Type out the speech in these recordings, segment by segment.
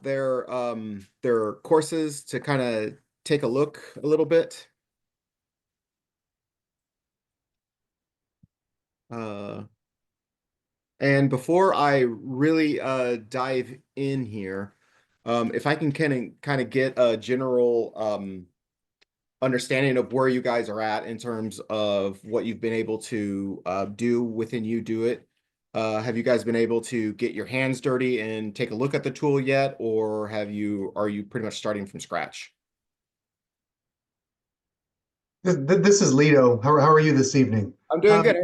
their courses to kind of take a look a little bit. Uh, and before I really dive in here, if I can kind of get a general understanding of where you guys are at in terms of what you've been able to do within UDOIT. Have you guys been able to get your hands dirty and take a look at the tool yet, or are you pretty much starting from scratch? This is Lito. How are you this evening? I'm doing good. Um,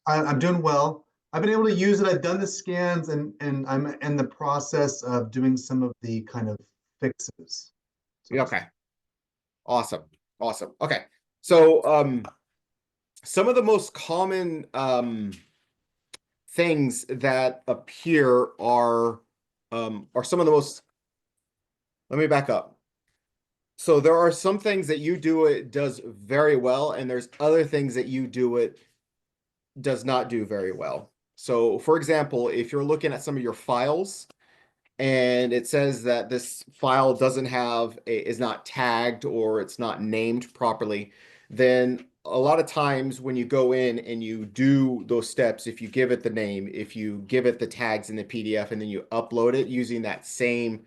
How are you? I'm doing well. I've been able to use it. I've done the scans and I'm in the process of doing some of the kind of fixes, so Yeah, to okay. speak. Awesome. Awesome. Okay. So some of the most common things that appear are some of the most, let me back up. So there are some things that UDOIT does very well, and there's other things that UDOIT does not do very well. So for example, if you're looking at some of your files and it says that this file is not tagged or it's not named properly, then a lot of times when you go in and you do those steps, if you give it the name, if you give it the tags in the PDF and then you upload it using that same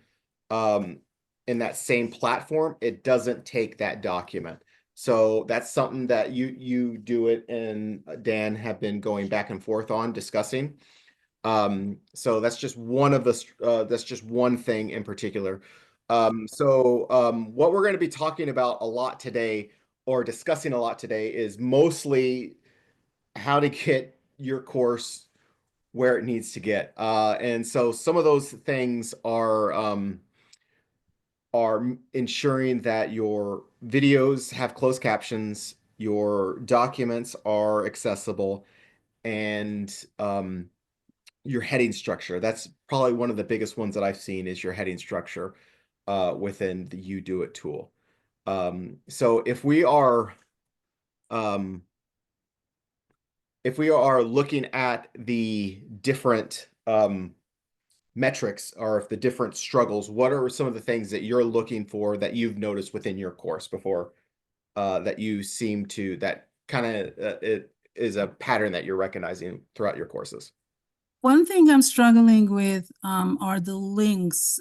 um, in that same platform, it doesn't take that document. So that's something that UDOIT and Dan have been going back and forth on discussing. So that's just that's just one thing in particular. What we're going to be talking about a lot today or discussing a lot today is mostly how to get your course where it needs to get. And so some of those things are ensuring that your videos have closed captions, your documents are accessible, and your heading structure. That's probably one of the biggest ones that I've seen is your heading structure within the UDOIT tool. So um, if we are looking at the different metrics or if the different struggles, what are some of the things that you're looking for that you've noticed within your course before that you seem to that kind of it is a pattern that you're recognizing throughout your courses? One thing I'm struggling with are the links.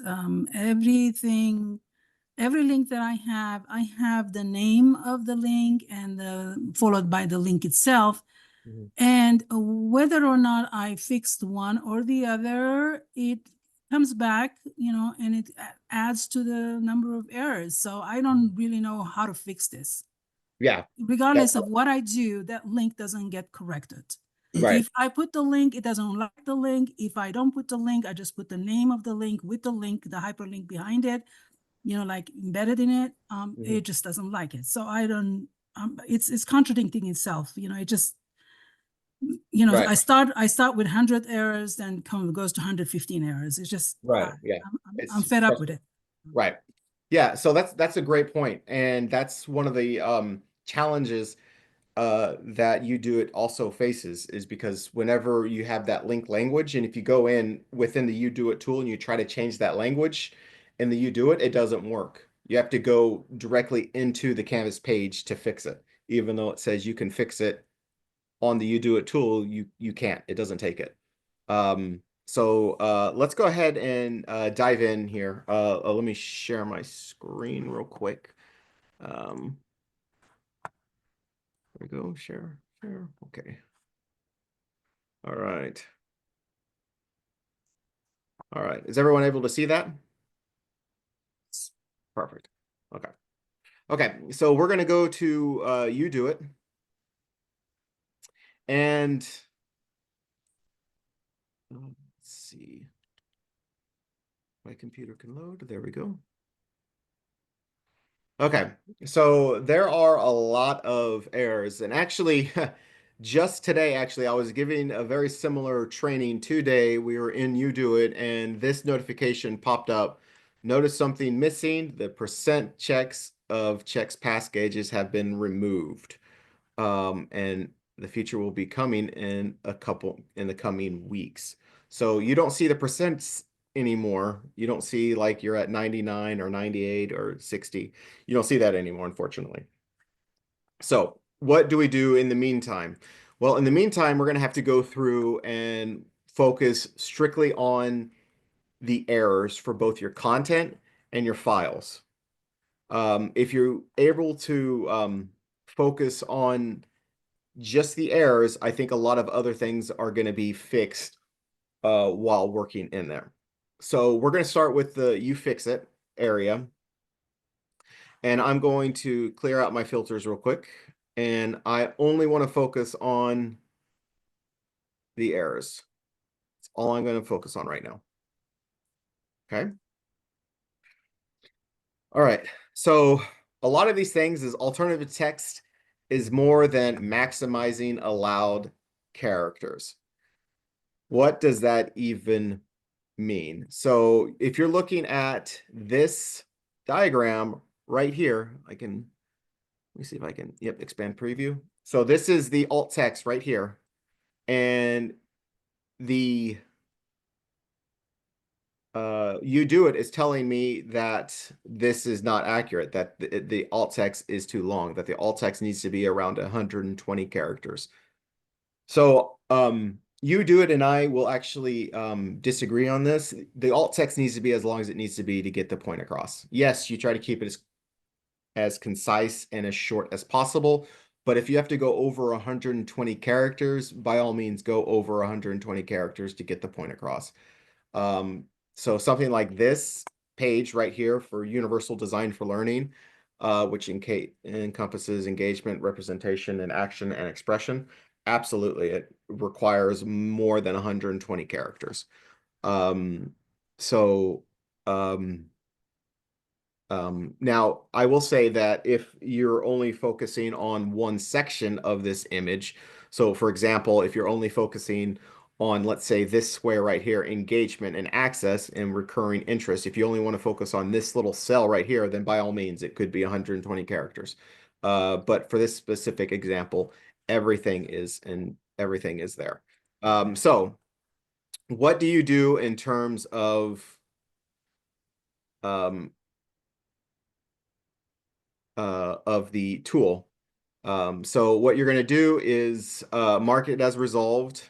Every link that I have the name of the link and followed by the link itself. Mhm. And whether or not I fixed one or the other, it comes back, and it adds to the number of errors. So I don't really know how to fix this. Yeah, that, Regardless of what I do, that link doesn't get corrected. right. If I put the link, it doesn't like the link. If I don't put the link, I just put the name of the link with the link, the hyperlink behind it, like embedded in it. Mhm. It just doesn't like it. So I don't, it's contradicting itself. It just, Right, I start with 100 errors, then goes to 115 errors. It's just, right. Yeah. I'm It's fed up with frustrating. it. Right. Yeah, so that's a great point. And that's one of the challenges that UDOIT also faces is because whenever you have that link language, and if you go in within the UDOIT tool and you try to change that language in the UDOIT, it doesn't work. You have to go directly into the Canvas page to fix it. Even though it says you can fix it on the UDOIT tool, you can't. It doesn't take it. Let's go ahead and dive in here. Let me share my screen real quick. Um, there we go. Share. Okay. All right. All right. Is everyone able to see that? Perfect. Okay. Okay. So we're going to go to UDOIT. And let's see. My computer can load. There we go. Okay, so there are a lot of errors, and actually, just today, I was giving a very similar training today. We were in UDOIT, and this notification popped up. Notice something missing. The percent checks pass gauges have been removed, and the feature will be coming in the coming weeks. So you don't see the percents anymore. You don't see like you're at 99 or 98 or 60. You don't see that anymore, unfortunately. So what do we do in the meantime? Well, in the meantime, we're going to have to go through and focus strictly on the errors for both your content and your files. If you're able to focus on just the errors, I think a lot of other things are going to be fixed while working in there. So we're going to start with the you fix it area. And I'm going to clear out my filters real quick. And I only want to focus on the errors. That's all I'm going to focus on right now. Okay. All right. So a lot of these things is alternative text is more than maximizing allowed characters. What does that even mean? So if you're looking at this diagram right here, let me see if I can, yep, expand preview. So this is the alt text right here. And the UDOIT is telling me that this is not accurate, that the alt text is too long, that the alt text needs to be around 120 characters. So UDOIT and I will actually disagree on this. The alt text needs to be as long as it needs to be to get the point across. Yes, you try to keep it as concise and as short as possible. But if you have to go over 120 characters, by all means, go over 120 characters to get the point across. So something like this page right here for Universal Design for Learning, which encompasses engagement, representation, and action and expression. Absolutely, it requires more than 120 characters. Now, I will say that if you're only focusing on one section of this image, so for example, if you're only focusing on, let's say, this square right here, engagement and access and recurring interest, if you only want to focus on this little cell right here, then by all means, it could be 120 characters. But for this specific example, everything is there. So what do you do in terms of the tool? So what you're going to do is mark it as resolved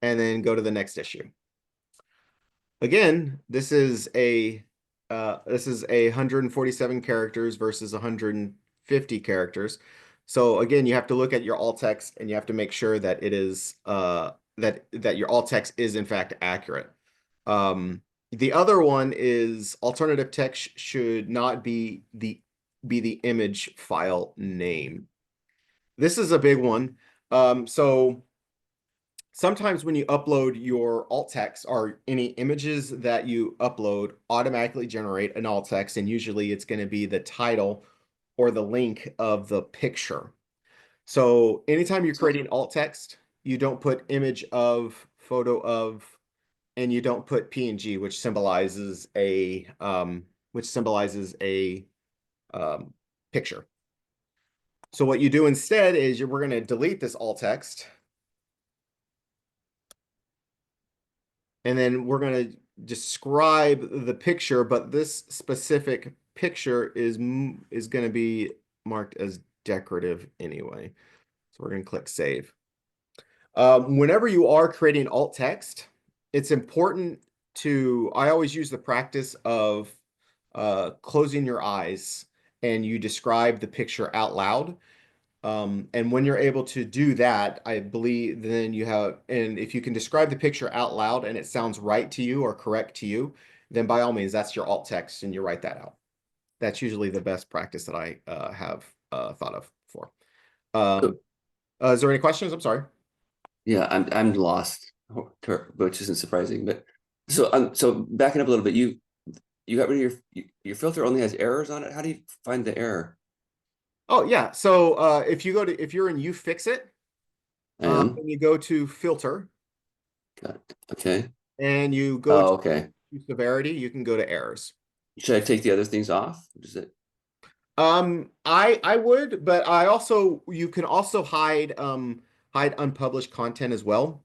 and then go to the next issue. Again, this is a 147 characters versus 150 characters. So again, you have to look at your alt text and you have to make sure that it is that your alt text is in fact accurate. The other one is alternative text should not be the image file name. This is a big one. So sometimes when you upload your alt text or any images that you upload automatically generate an alt text, and usually it's going to be the title or the link of the picture. So anytime you're creating alt text, you don't put image of, photo of, and you don't put PNG, which symbolizes a picture. So what you do instead is we're going to delete this alt text, and then we're going to describe the picture, but this specific picture is going to be marked as decorative anyway. So we're going to click save. Whenever you are creating alt text, it's important I always use the practice of closing your eyes and you describe the picture out loud. And when you're able to do that, I believe then and if you can describe the picture out loud and it sounds right to you or correct to you, then by all means, that's your alt text and you write that out. That's usually the best practice that I have thought of for. Is there any questions? I'm sorry. Yeah, I'm lost, which isn't surprising. But so backing up a little bit, you got rid of your filter only has errors on it. How do you find the error? Oh yeah. So if you're in UFixit, and you go to filter. Got it. Okay. And you go okay. to severity, you can go to errors. Should I take the other things off? Is it? I would, but you can also hide unpublished content as well.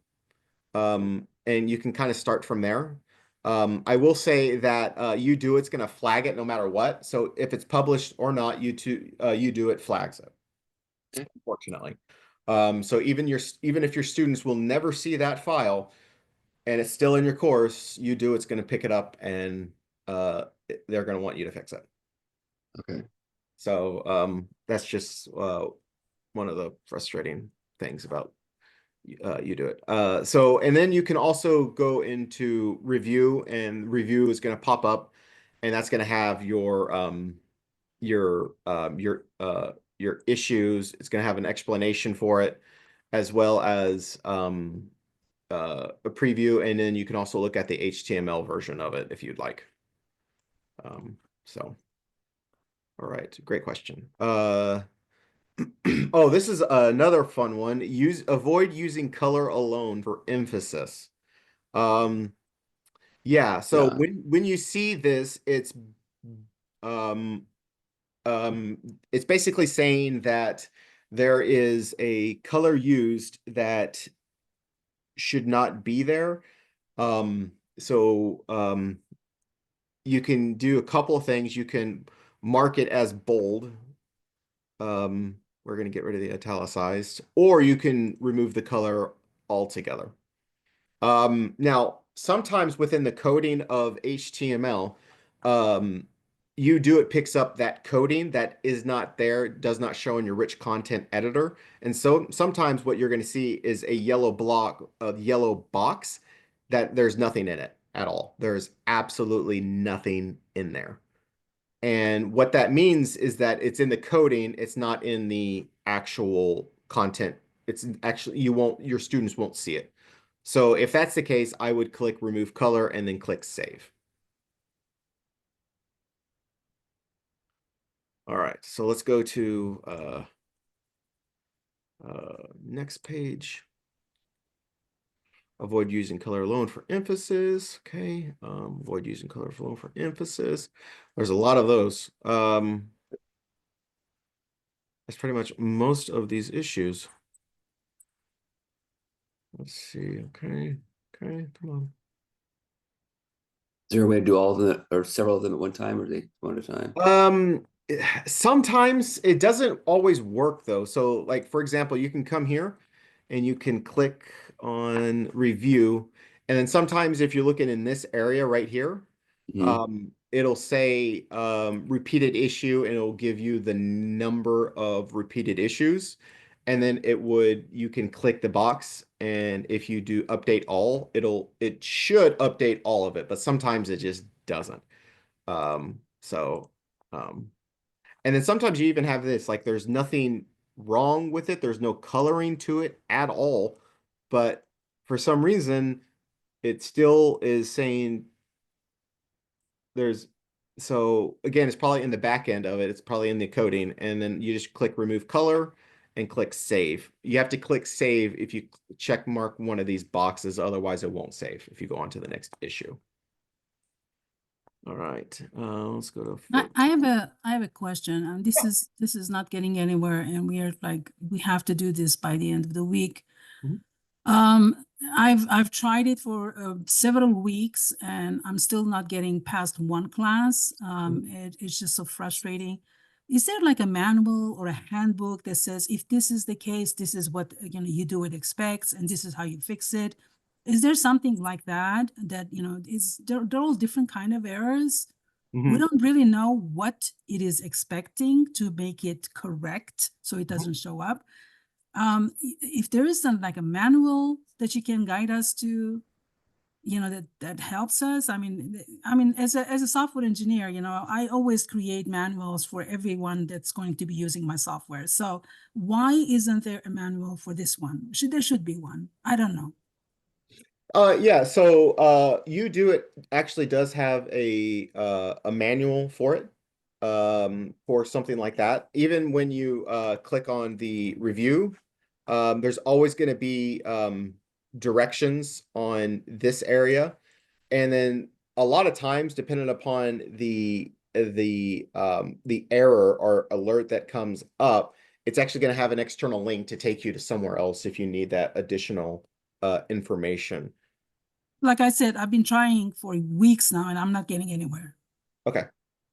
And you can kind of start from there. I will say that UDOIT's going to flag it no matter what. So if it's published or not, UDOIT flags it, unfortunately. So even if your students will never see that file and it's still in your course, UDOIT's going to pick it up and they're going to want you to fix it. Okay. So that's just one of the frustrating things about UDOIT. So, and then you can also go into review, and review is going to pop up, and that's going to have your issues. It's going to have an explanation for it, as well as a preview, and then you can also look at the HTML version of it if you'd like. So, all right, great question. Oh, this is another fun one. Avoid using color alone for emphasis. Um, yeah, so Yeah. when you see this, um it's basically saying that there is a color used that should not be there. So you can do a couple of things. You can mark it as bold. We're going to get rid of the italicized, or you can remove the color altogether. Now, sometimes within the coding of HTML, UDOIT picks up that coding that is not there, does not show in your rich content editor. And so sometimes what you're going to see is a yellow box that there's nothing in it at all. There's absolutely nothing in there. And what that means is that it's in the coding, it's not in the actual content. It's actually, your students won't see it. So if that's the case, I would click remove color and then click save. All right, so let's go to next page. Avoid using color alone for emphasis. Okay, avoid using color alone for emphasis. There's a lot of those. That's pretty much most of these issues. Let's see. Okay, come on. Is there a way to do all of them or several of them at one time, or are they one at a time? Sometimes it doesn't always work though. So like, for example, you can come here and you can click on review. And then sometimes if you're looking in this area right here, it'll say repeated issue, and it'll give you the number of repeated issues. And then you can click the box, and if you do update all, it should update all of it, but sometimes it just doesn't. So, and then sometimes you even have this, like there's nothing wrong with it. There's no coloring to it at all. But for some reason, it still is saying so again, it's probably in the back end of it. It's probably in the coding. And then you just click remove color and click save. You have to click save if you check mark one of these boxes. Otherwise, it won't save if you go on to the next issue. All right, let's go to. I have a question, and this is not getting anywhere, and we have to do this by the end of the week. I've tried it for several weeks, and I'm still not getting past one class. It's just so frustrating. Is there like a manual or a handbook that says if this is the case, this is what UDOIT expects, and this is how you fix it? Is there something like that they're all different kind of errors? We don't really know what it is expecting to make it correct so it doesn't show up. If there is like a manual that you can guide us to, that helps us. I mean, as a software engineer, I always create manuals for everyone that's going to be using my software. So why isn't there a manual for this one? There should be one. I don't know. Yeah, so UDOIT actually does have a manual for it, for something like that. Even when you click on the review, there's always going to be directions on this area, and then a lot of times, depending upon the error or alert that comes up, it's actually going to have an external link to take you to somewhere else if you need that additional information. Like I said, I've been trying for weeks now and I'm not getting anywhere. Okay.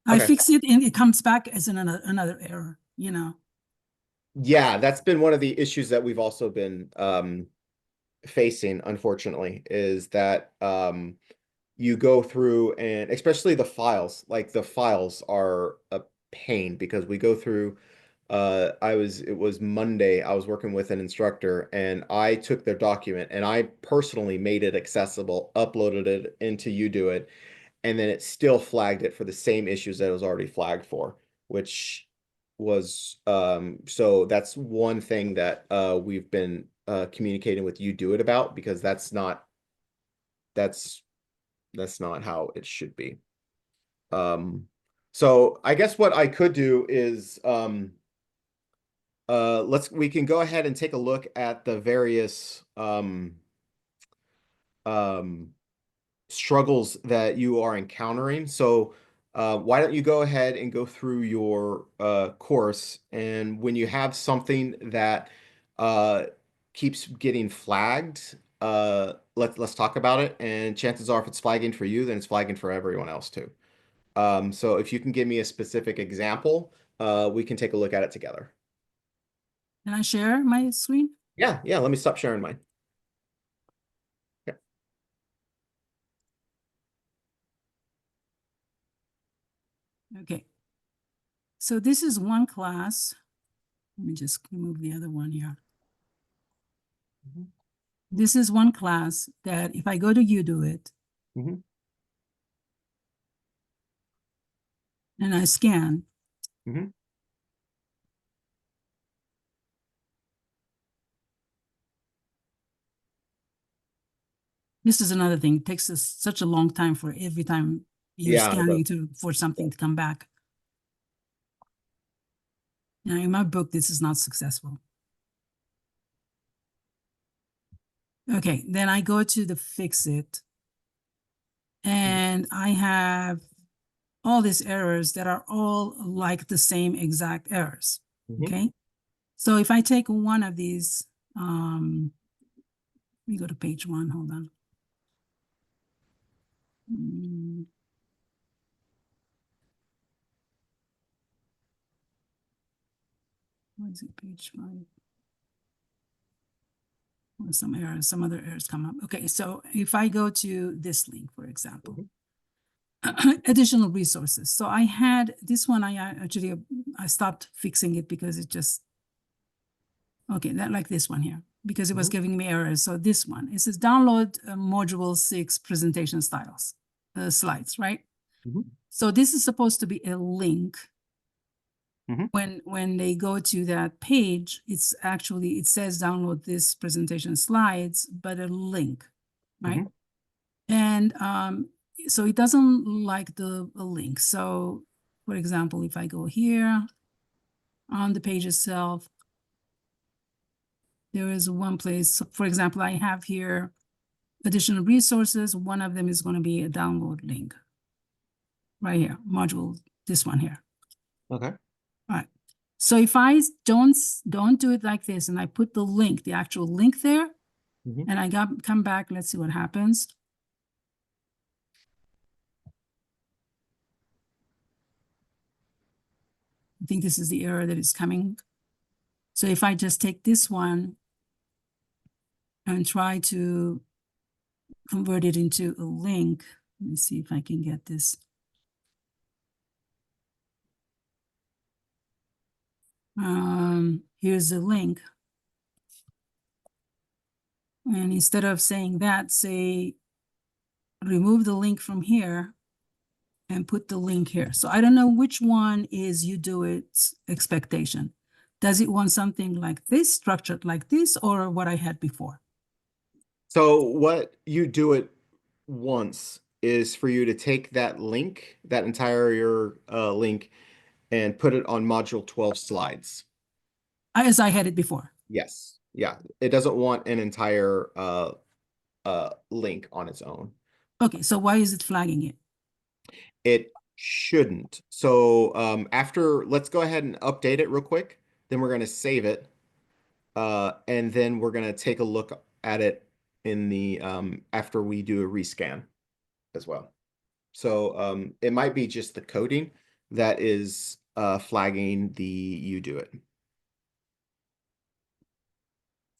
I Okay. fix it and it comes back as another error, you know. Yeah, that's been one of the issues that we've also been facing, unfortunately, is that you go through, and especially the files, like the files are a pain because we go through it was Monday, I was working with an instructor and I took their document and I personally made it accessible, uploaded it into UDOIT, and then it still flagged it for the same issues that it was already flagged for, which was so that's one thing that we've been communicating with UDOIT about, because that's that's not how it should be. So I guess what I could do is we can go ahead and take a look at the various um struggles that you are encountering. So why don't you go ahead and go through your course, and when you have something that uh keeps getting flagged, let's talk about it, and chances are if it's flagging for you, then it's flagging for everyone else too. So if you can give me a specific example, we can take a look at it together. Can I share my screen? Yeah, yeah, let me stop sharing mine. Yeah. Okay. So this is one class. Let me just remove the other one here. Mhm. This is one class that if I go to UDOIT Mhm. and I scan, Mhm. this is another thing. It takes us such a long time for every time you're Yeah, it scanning does. for something to come back. Now in my book, this is not successful. Okay, then I go to the fix it. And I have all these errors that are all like the same exact errors. Mhm. Okay. So if I take one of these, let me go to page 1. Hold on. What is it? Page 5. Well, some errors, some other errors come up. Okay. So if I go to this link, for example, additional resources. So I had this one, I stopped fixing it because it just, okay, that like this one here, because it was Mhm. giving me errors. So this one, it says download module 6 presentation styles, slides, right? Mhm. So this is supposed to be a link. Mhm. When they go to that page, it's actually, it says download this presentation slides, but a link, right? Mhm. And so it doesn't like a link. So for example, if I go here on the page itself, there is one place, so for example, I have here additional resources. One of them is going to be a download link right here, module, this one here. Okay. All right. So if I don't do it like this and I put the link, the actual link there, Mhm. and I come back, let's see what happens. I think this is the error that is coming. So if I just take this one and try to convert it into a link, let me see if I can get this. Here's the link. And instead of saying that, say, remove the link from here and put the link here. So I don't know which one is UDOIT's expectation. Does it want something like this, structured like this, or what I had before? So what UDOIT wants is for you to take that link, that entire link, and put it on module 12 slides. As I had it before. Yes. Yeah. It doesn't want an entire link on its own. Okay, so why is it flagging it? It shouldn't. So let's go ahead and update it real quick. Then we're going to save it. And then we're going to take a look at it in the after we do a rescan as well. So it might be just the coding that is flagging the UDOIT.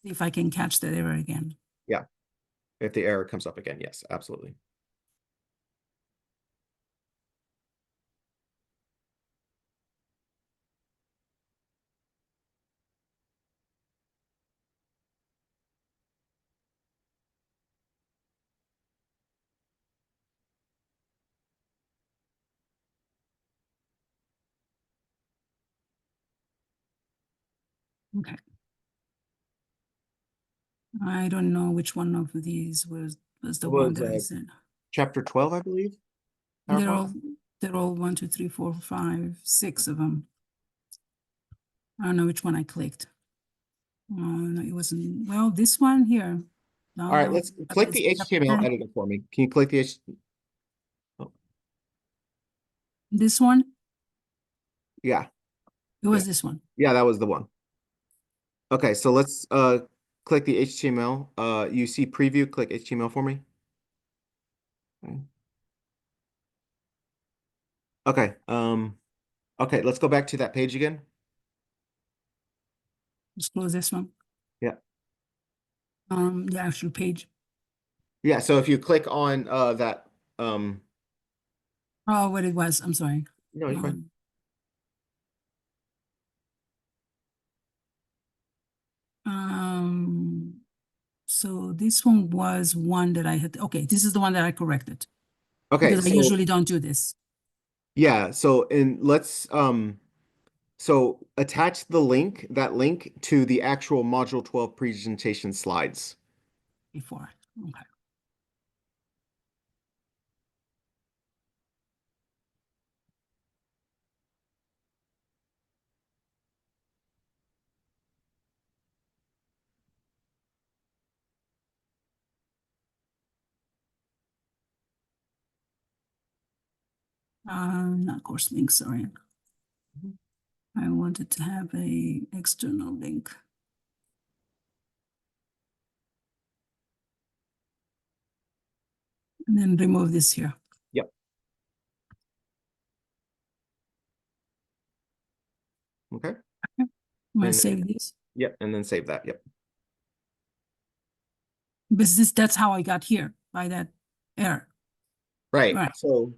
See if I can catch that error again. Yeah. If the error comes up again, yes, absolutely. Okay. I don't know which one of these was the It one was that I said. chapter 12, I believe. They're PowerPoint. all they're all 1, 2, 3, 4, 5, 6 of them. I don't know which one I clicked. No, it wasn't. Well, this one here. All right, let's click the HTML editor for me. Can you click the This one. Yeah, It was Yeah. this one. yeah, that was the one. Okay, so let's click the HTML. You see preview, click HTML for me. Okay, okay, let's go back to that page again. Just close this one. Yeah. The actual page. Yeah, so if you click on that Oh, what it was. I'm sorry. no, you're fine. So this one was one that I had. Okay, this is the one that I corrected Okay, because I so usually don't do this. yeah, so and let's so attach the link, that link to the actual module 12 presentation slides. Before. Okay. Not course link, sorry. I wanted to have a external link. And then remove this here. Yep. Okay. I'm gonna And save this. Yep, and then save that. Yep. Because that's how I got here by that error. Right. Right. So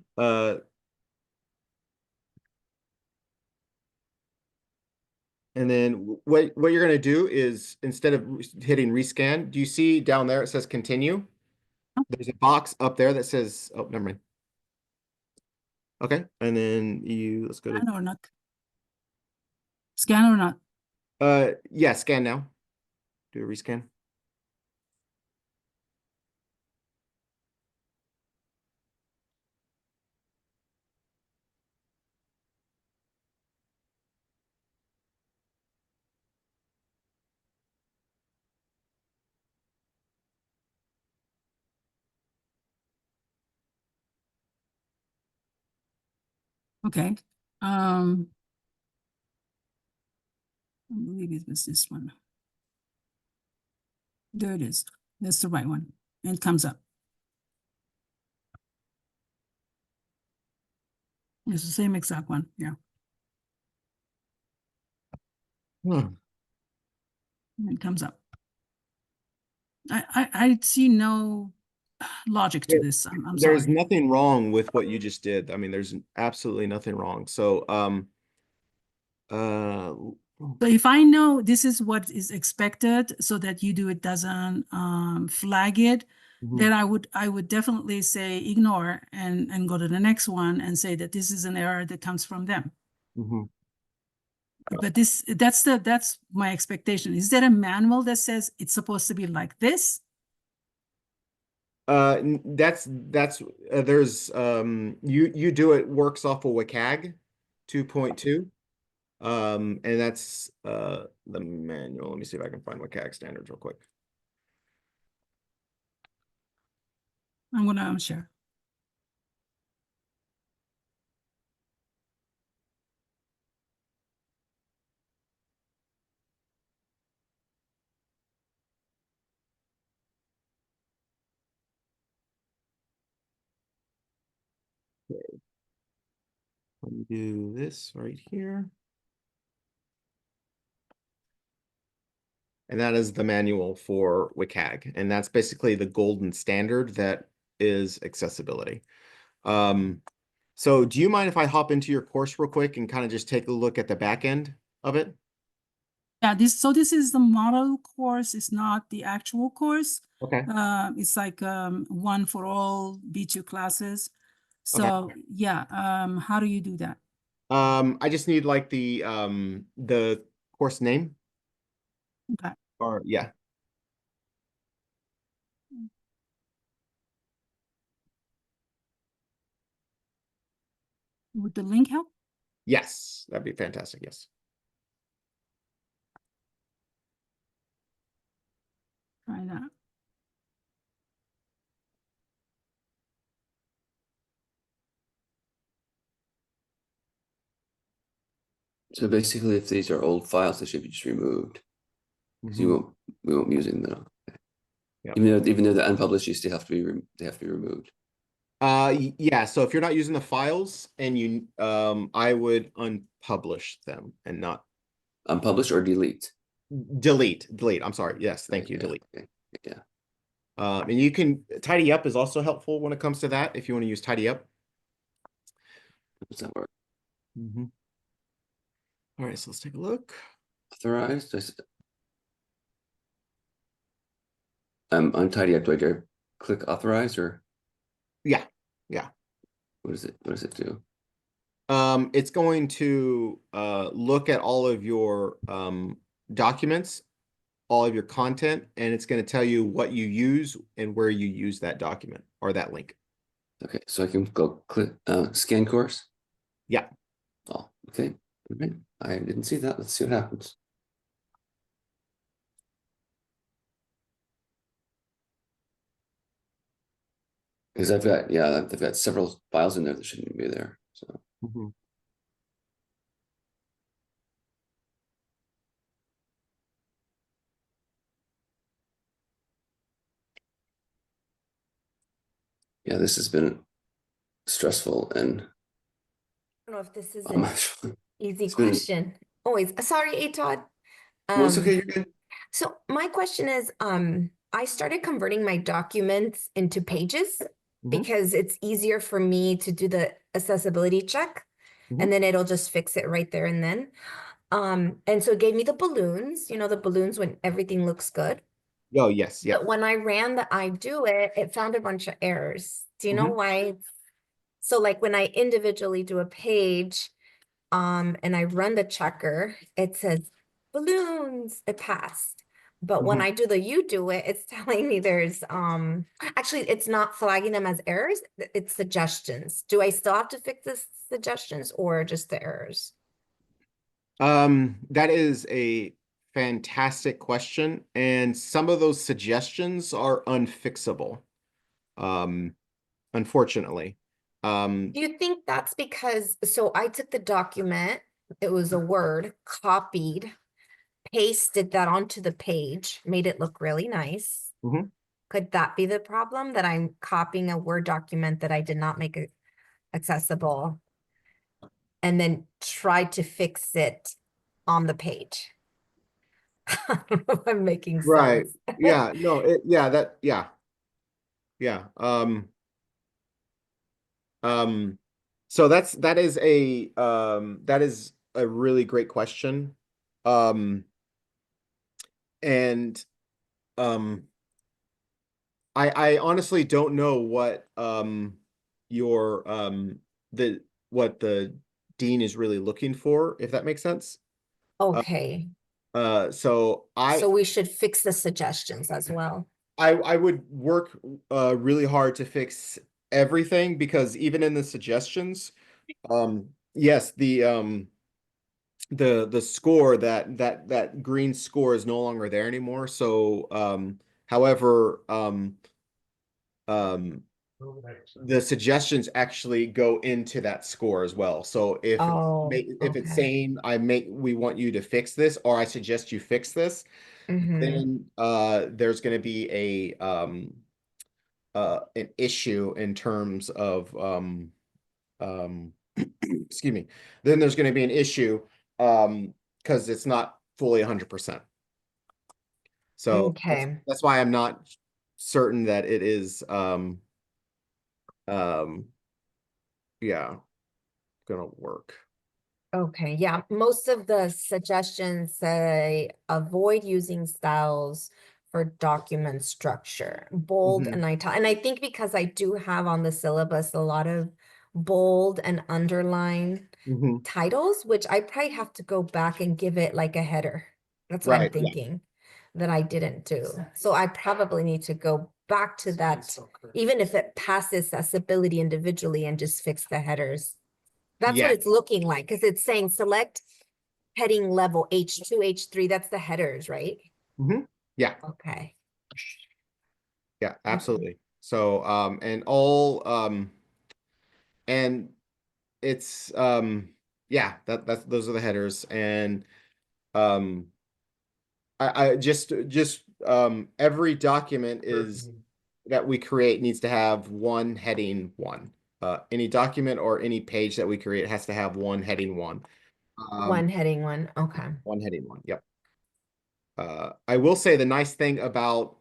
and then what you're going to do is instead of hitting rescan, do you see down there it says continue? There's a box up there that says, oh, never mind. Okay, and then let's go to Scan or not? Scan or not? yeah, scan now. Do a rescan. Okay. I believe it was this one. There it is. That's the right one. And it comes up. It's the same exact one. Yeah. Hmm. And it comes up. I see no logic to this. I'm There's sorry. nothing wrong with what you just did. I mean, there's absolutely nothing wrong. So uh So if I know this is what is expected so that UDOIT doesn't flag it, mhm, then I would definitely say ignore and go to the next one and say that this is an error that comes from them. mhm. But that's my expectation. Is there a manual that says it's supposed to be like this? That's there's you do it works off of WCAG 2.2. And that's the manual. Let me see if I can find WCAG standards real quick. I'm gonna share. we do this right here. And that is the manual for WCAG. And that's basically the golden standard that is accessibility. So do you mind if I hop into your course real quick and kind of just take a look at the back end of it? Yeah, this is the model course, it's not the actual course. Okay. It's like one for all B2 classes. Okay. So yeah, how do you do that? I just need like the course name Okay, or yeah. would the link help? Yes, that'd be fantastic. Yes. Try that. So basically, if these are old files, they should be just removed. 'Cause Mhm. we won't be using them. Yep. Even though they're unpublished, you still have to be they have to be removed. Yeah, so if you're not using the files and you I would unpublish them and not Unpublished or delete. delete. I'm sorry. Yes, thank you. Yeah, Delete. okay. Yeah. And you can tidy up is also helpful when it comes to that if you want to use tidy up. Does that work? All right, so let's take a look. Authorized. Untidy up. Do I click authorize or Yeah. what does it do? It's going to look at all of your documents, all of your content, and it's going to tell you what you use and where you use that document or that link. Okay, so I can go click scan course. Yeah. Oh, okay. All right. I didn't see that. Let's see what happens. Because I've got several files in there that shouldn't be there. So yeah, this has been stressful and I don't know if this is an easy it's been question. Always. Sorry, A Todd. well, it's okay, you're good. So my question is, I started converting my documents into pages because it's easier for me to do the accessibility check and then it'll just fix it right there and then. And so it gave me the balloons, the balloons when everything looks good. Oh, yes. Yeah. But when I ran the I do it, it found a bunch of errors. Do you know why? So like when I individually do a page, and I run the checker, it says balloons, it passed. But when I do the you do it, it's telling me there's actually it's not flagging them as errors, it's suggestions. Do I still have to fix the suggestions or just the errors? That is a fantastic question, and some of those suggestions are unfixable. Unfortunately. Do you think that's because, so I took the document, it was a Word, copied, pasted that onto the page, made it look really nice. Could that be the problem, that I'm copying a Word document that I did not make accessible and then tried to fix it on the page? I don't know if I'm making Right. sense. Yeah, no, yeah. So that is a really great question. And I honestly don't know what your what the dean is really looking for, if that makes sense. Okay, So so we should fix the suggestions as well. I would work really hard to fix everything, because even in the suggestions, yes, the score, that green score is no longer there anymore. So however, the suggestions actually go into that score as well. So if it's Okay. saying we want you to fix this, or I suggest you fix this, then there's going to be an issue in terms of excuse me, then there's going to be an issue because it's not fully 100%. So Okay. that's why I'm not certain that it is yeah, gonna work. Okay, yeah, most of the suggestions say avoid using styles for document structure, bold Mhm. and italic. And I think because I do have on the syllabus a lot of bold and underline Mhm. titles, which I probably have to go back and give it like a header. That's what I'm Right, yeah. thinking that I didn't do. So I probably need to go back to that, even if it passes accessibility individually and just fix the headers. That's what Yeah. it's looking like, because it's saying select heading level H2, H3, that's the headers, right? Mhm. Yeah, Okay. yeah, absolutely. So and all and it's yeah, that's those are the headers. And um I just every document is that we create needs to have one heading one. Any document or any page that we create has to have one heading one. One heading one, okay. One heading one. Yep. I will say the nice thing about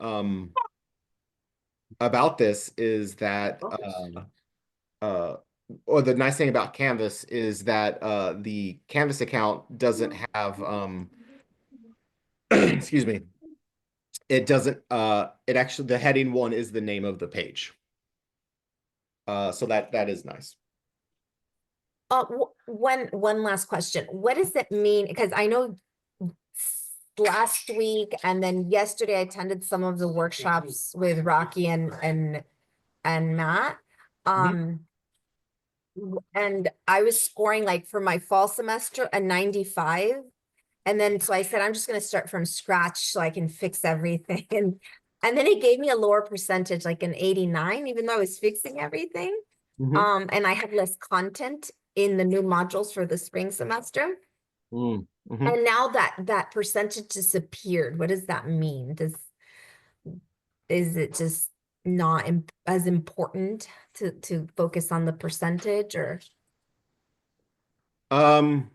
this is that or the nice thing about Canvas is that the Canvas account doesn't have excuse me, it doesn't it actually, the heading one is the name of the page. So that is nice. One last question. What does it mean? Because I know last week and then yesterday I attended some of the workshops with Rocky and Matt. And I was scoring like for my fall semester a 95. And then so I said, I'm just gonna start from scratch so I can fix everything. And then it gave me a lower percentage, like an 89, even though I was fixing everything. Mhm. And I had less content in the new modules for the spring semester. Mhm. And now that percentage disappeared. What does that mean? Is it just not as important to focus on the percentage, or? Um,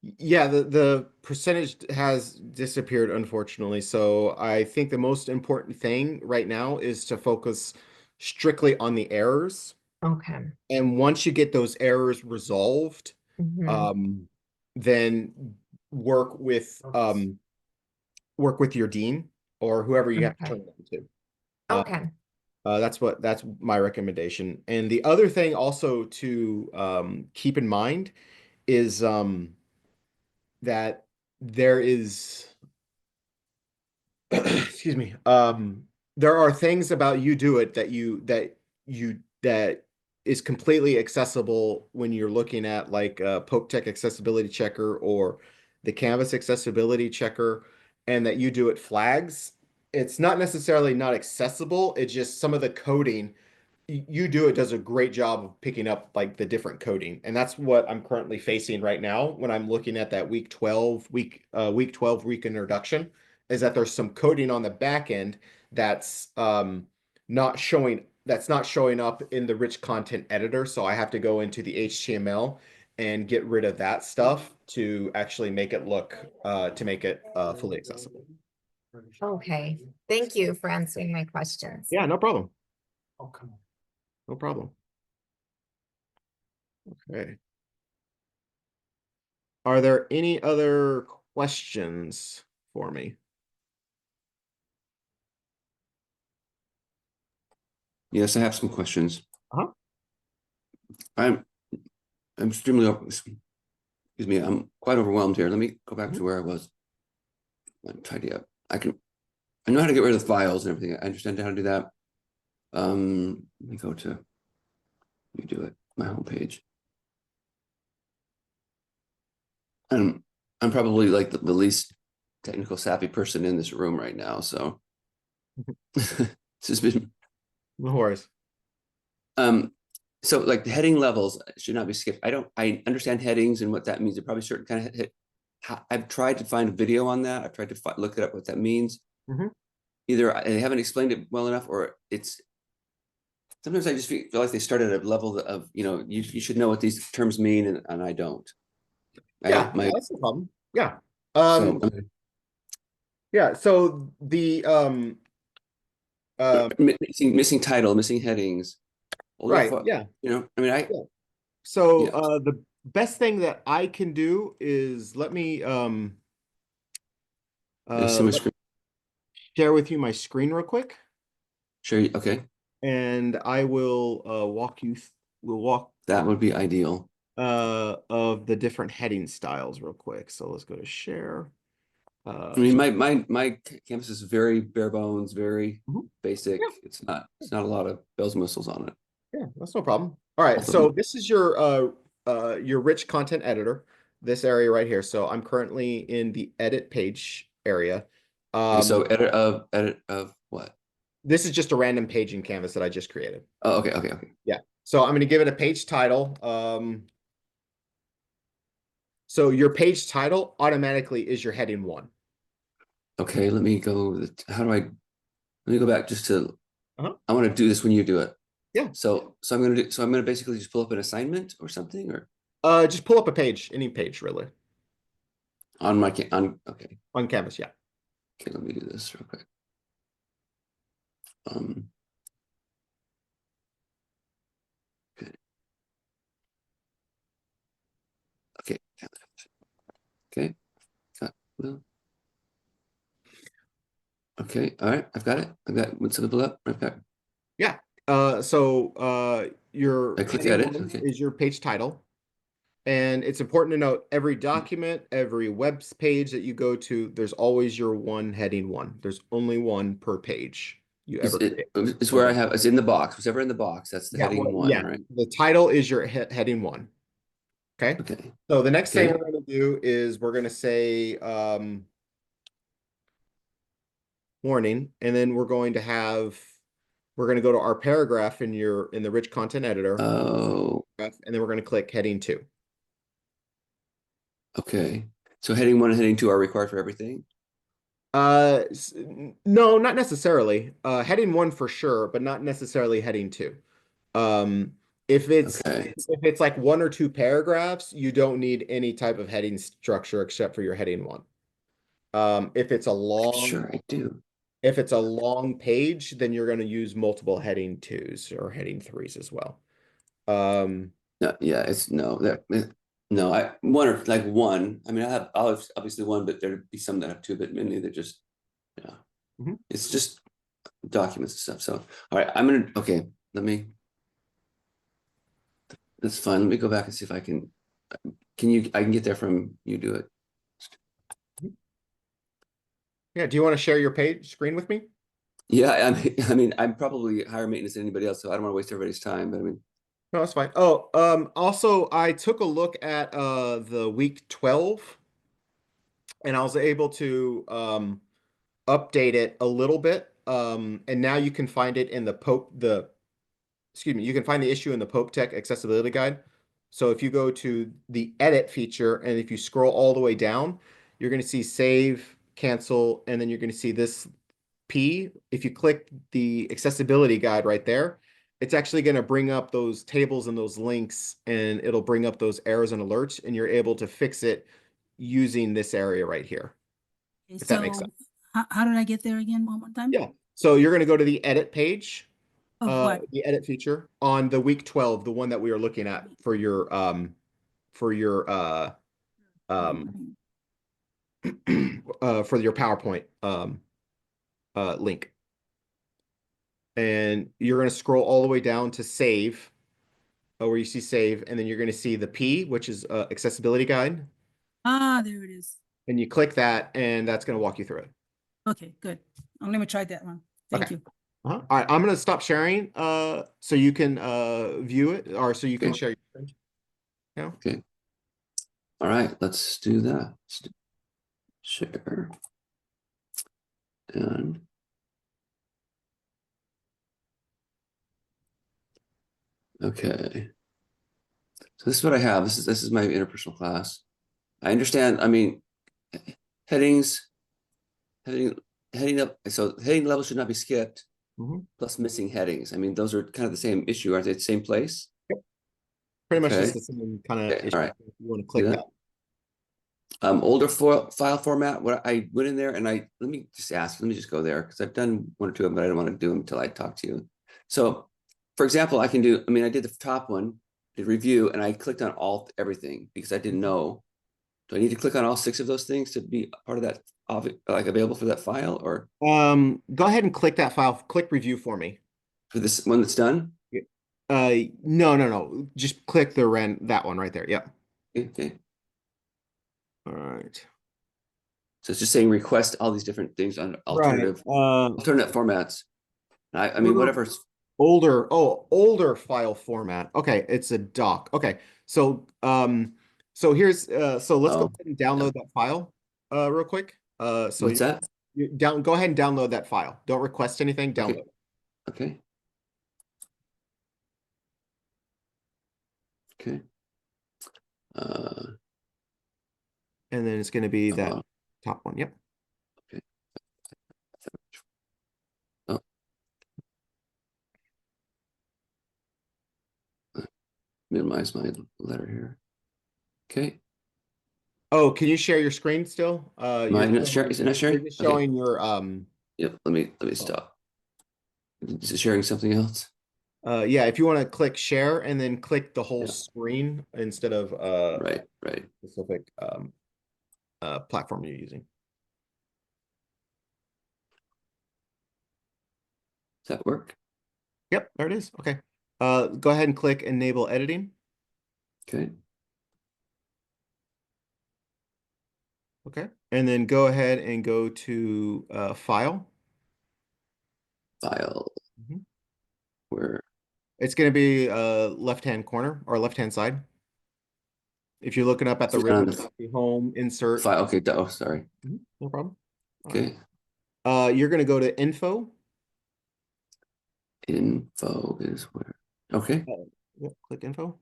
yeah, the percentage has disappeared, unfortunately. So I think the most important thing right now is to focus strictly on the errors. Okay. And once you get those errors resolved, Mhm. um, then work with your dean or whoever you have to Okay. turn them to. Okay. That's my recommendation. And the other thing also to keep in mind is that there is excuse me, there are things about UDOIT that is completely accessible when you're looking at like Poke Tech accessibility checker or the Canvas accessibility checker, and that UDOIT flags. It's not necessarily not accessible, it's just some of the coding UDOIT does a great job of picking up like the different coding, and that's what I'm currently facing right now when I'm looking at that week 12 week introduction, is that there's some coding on the back end that's not showing up in the rich content editor, so I have to go into the HTML and get rid of that stuff to actually make it look to make it fully accessible. Okay. Thank you for answering my questions. Yeah, no problem. No problem. Okay. Are there any other questions for me? Yes, I have some questions. Uh-huh. I'm extremely, excuse me, I'm quite overwhelmed here. Let me go back to where I was. Tidy up. I know how to get rid of the files and everything. I understand how to do that. Let me go to, UDOIT, my homepage. I'm probably like the least technical savvy person in this room right now, so this has been No worries. so like the heading levels should not be skipped. I understand headings and what that means. They're probably certain kind of hit. I've tried to find a video on that. I've tried to look it up what that means. Mhm. Either they haven't explained it well enough, or sometimes I just feel like they start at a level of, you should know what these terms mean, and I don't. Yeah, that's no problem. Yeah. So, Yeah, so the missing title, missing headings. All right, that, yeah. I mean, Yeah. So yeah. the best thing that I can do is let me See my let screen. share with you my screen real quick, Sure. Okay. and I will we'll walk That would be ideal. of the different heading styles real quick. So let's go to share. I mean, my campus is very bare bones, very Mhm. basic. Yeah. It's not a lot of bells and whistles on it. Yeah, that's no problem. All right, Both of so them. this is your rich content editor, this area right here. So I'm currently in the edit page area. Okay, so edit of what? This is just a random page in Canvas that I just created. Oh, okay. Yeah. So I'm going to give it a page title. So your page title automatically is your heading 1. Okay, let me go. Let me go back just to. Uh-huh. I want to do this when you do it. Yeah. So I'm gonna basically just pull up an assignment or something, or Just pull up a page, any page really, on okay. on Canvas. Yeah. Okay, let me do this real quick. Okay. Okay. Okay. Okay. All right. I've got it. What's it pull up? Right back. Yeah. Your I click heading edit. 1 Okay. is your page title. And it's important to note every document, every web page that you go to, there's always your one heading 1. There's only one per page you ever create. It's where I have it's in the box. Whatever in the box, that's the Yeah, heading well, 1, yeah. right? The title is your heading 1. Okay. Okay. So the next thing Okay. we're going to do is we're going to say warning, and then we're going to go to our paragraph in the rich content editor, Oh, and then we're going to click heading 2. okay. So heading 1 and heading 2 are required for everything? No, not necessarily. Heading 1 for sure, but not necessarily heading 2. If it's Okay. if it's like 1 or 2 paragraphs, you don't need any type of heading structure except for your heading 1. If it's a Sure, I do. if it's a long page, then you're going to use multiple heading 2s or heading 3s as well. No, yeah, it's no that no, I one or like one. I mean, I'll have obviously one, but there'd be some that have 2, but many that just Mhm. it's just documents and stuff. So all right, okay, that's fine. Let me go back and see if I can I can get there from UDOIT. Yeah, do you want to share your page screen with me? Yeah, I mean, I'm probably higher maintenance than anybody else, so I don't want to waste everybody's time. But I mean, No, that's fine. Oh, also I took a look at the week 12 and I was able to update it a little bit. And now you can find it in you can find the issue in the Pope Tech accessibility guide. So if you go to the edit feature and if you scroll all the way down, you're going to see save, cancel, and then you're going to see this P. If you click the accessibility guide right there, it's actually going to bring up those tables and those links, and it'll bring up those errors and alerts, and you're able to fix it using this area right here, if that makes So sense. how did I get there again one more time? Yeah. So you're going to go to the edit page, Of what? the edit feature on the week 12, the one that we are looking at for your um for your PowerPoint link. And you're going to scroll all the way down to save, where you see save, and then you're going to see the P, which is accessibility guide. Ah, there it is. And you click that, and that's going to walk you through it. Okay, good. Let me try that one. Thank Okay. you. All right, I'm going to stop sharing so you can view it, or so you can Okay. share your screen. Yeah. okay. All right, let's do that. Share. And okay. So this is what I have. This is my interpersonal class. I understand. I mean, heading up. So heading level should not be skipped. Mhm. plus missing headings. I mean, those are kind of the same issue, aren't they? The same place? Pretty much just Okay. the same kind of Okay, issue. all right. If you want to See click that? that. Older file format, what I went in there and let me just go there because I've done one or two of them, but I don't want to do them until I talk to you. So for example, I did the top one, did review, and I clicked on everything because I didn't know. Do I need to click on all 6 of those things to be part of that, like available for that file, or Go ahead and click that file. Click review for me. for this one that's done? No. Just click that one right there. Yep. Okay. All right. So it's just saying request all these different things on Right. alternate formats. I mean, whatever's Older file format. Okay, it's a doc. Okay. So here's so let's go oh, ahead and download that file real quick. So what's that? go ahead and download that file. Don't request anything, Okay. download. Okay. Okay. And then it's going to be that Uh, top one. Yep. okay. Oh. Minimize my letter here. Okay. Oh, can you share your screen still? Am I not sharing? Is it not You're sharing? just Okay. showing your Yep. Let me stop. Is it sharing something else? yeah, if you want to click share and then click the whole Yeah. screen instead of Right. specific platform you're using. Does that work? Yep, there it is. Okay. Go ahead and click enable editing. Okay. Okay. And then go ahead and go to file. File. Mhm. Where? It's going to be left-hand corner or left-hand side. If you're looking up at the Is it on ribbon, the home insert. file. Okay. Oh, sorry. No problem. All Okay. right. You're going to go to info. Info is where? Okay. Yep, click info.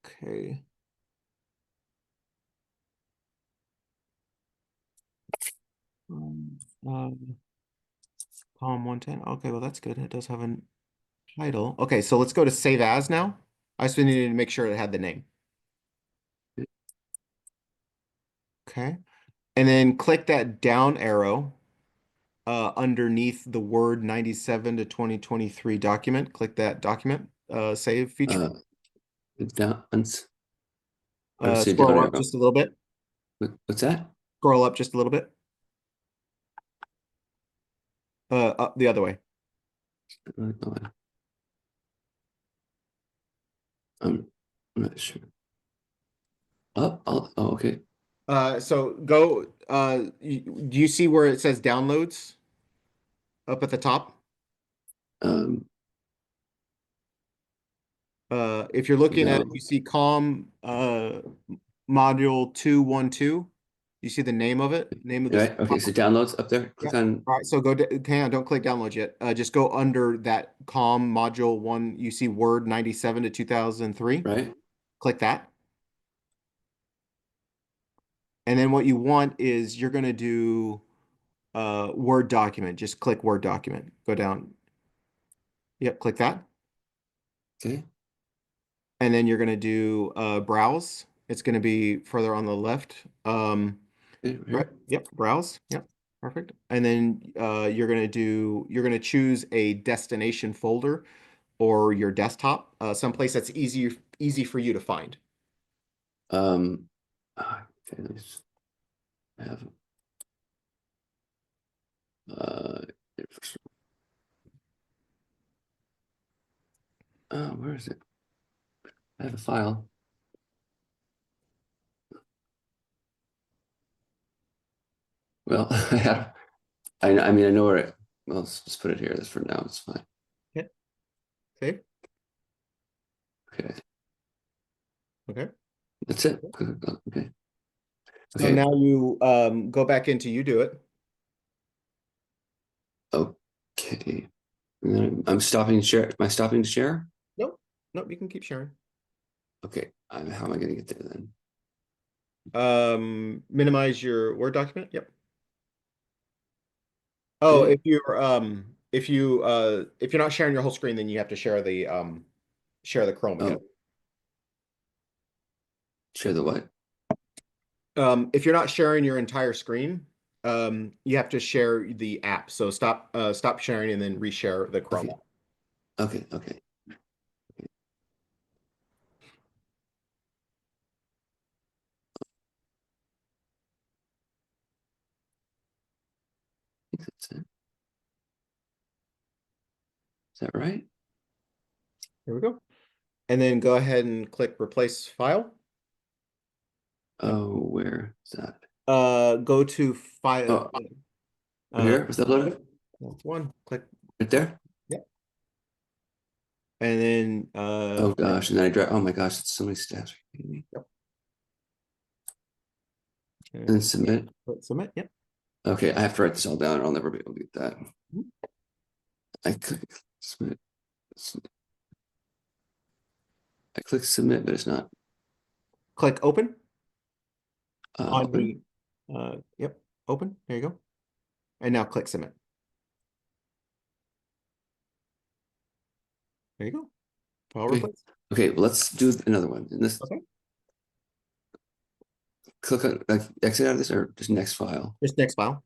Okay. Column 110. Okay, well, that's good. It does have a title. Okay, so let's go to save as now. I just needed to make sure it had the name. Okay. And then click that down arrow underneath the Word 97 to 2023 document. Click that document save feature. Down. I see a down Scroll up arrow. just a little bit. What's that? Scroll up just a little bit. Up the other way. I'm not sure. Oh, okay. So go, do you see where it says downloads up at the top? Um, If you're looking at no. it, you see COM module 212. You see the name of it, name of this. Right. Okay. So downloads up there. Click Yeah. on. All right, so hang on, don't click download yet. Just go under that COM module 1. You see Word 97 to 2003. Right. Click that. And then what you want is you're going to do Word document. Just click Word document. Go down. Yep, click that. Okay. And then you're going to do browse. It's going to be further on the left. Okay, Right. here. Yep. Browse. Yep. Perfect. And then you're going to choose a destination folder or your desktop, someplace that's easy for you to find. Okay. Let's have. Uh. Where is it? I have a file. Well, I have. I mean, I know where it. Well, let's just put it here. That's for now. It's fine. Okay. Save. Okay. Okay. That's it. Okay. So Okay. now you go back into UDOIT. Okay. And then I'm stopping share. Am I stopping to share? Nope. Nope. You can keep sharing. Okay. How am I going to get there then? Minimize your Word document. Yep. Oh, Okay. if you're not sharing your whole screen, then you have to share the Chrome again. Oh, share the what? If you're not sharing your entire screen, you have to share the app. So stop sharing and then reshare the Chrome. Okay. Okay. I think that's it. Is that right? Here we go. And then go ahead and click replace file. Oh, where is that? Go to file. Right here? Was that uploaded? That's one. Click. Right there? Yep. And then Oh gosh, and then I drag. Oh my gosh, it's so many steps. Yep. And then submit. Click submit. Yep. Okay, I have to write this all down. I'll never be able to get that. I click submit. I click submit, but it's not Click open on open. the yep, open. There you go. And now click submit. There you go. File Okay. replace. Okay, well, let's do another one. And this Okay. click on like exit out of this or just next file. Just next file.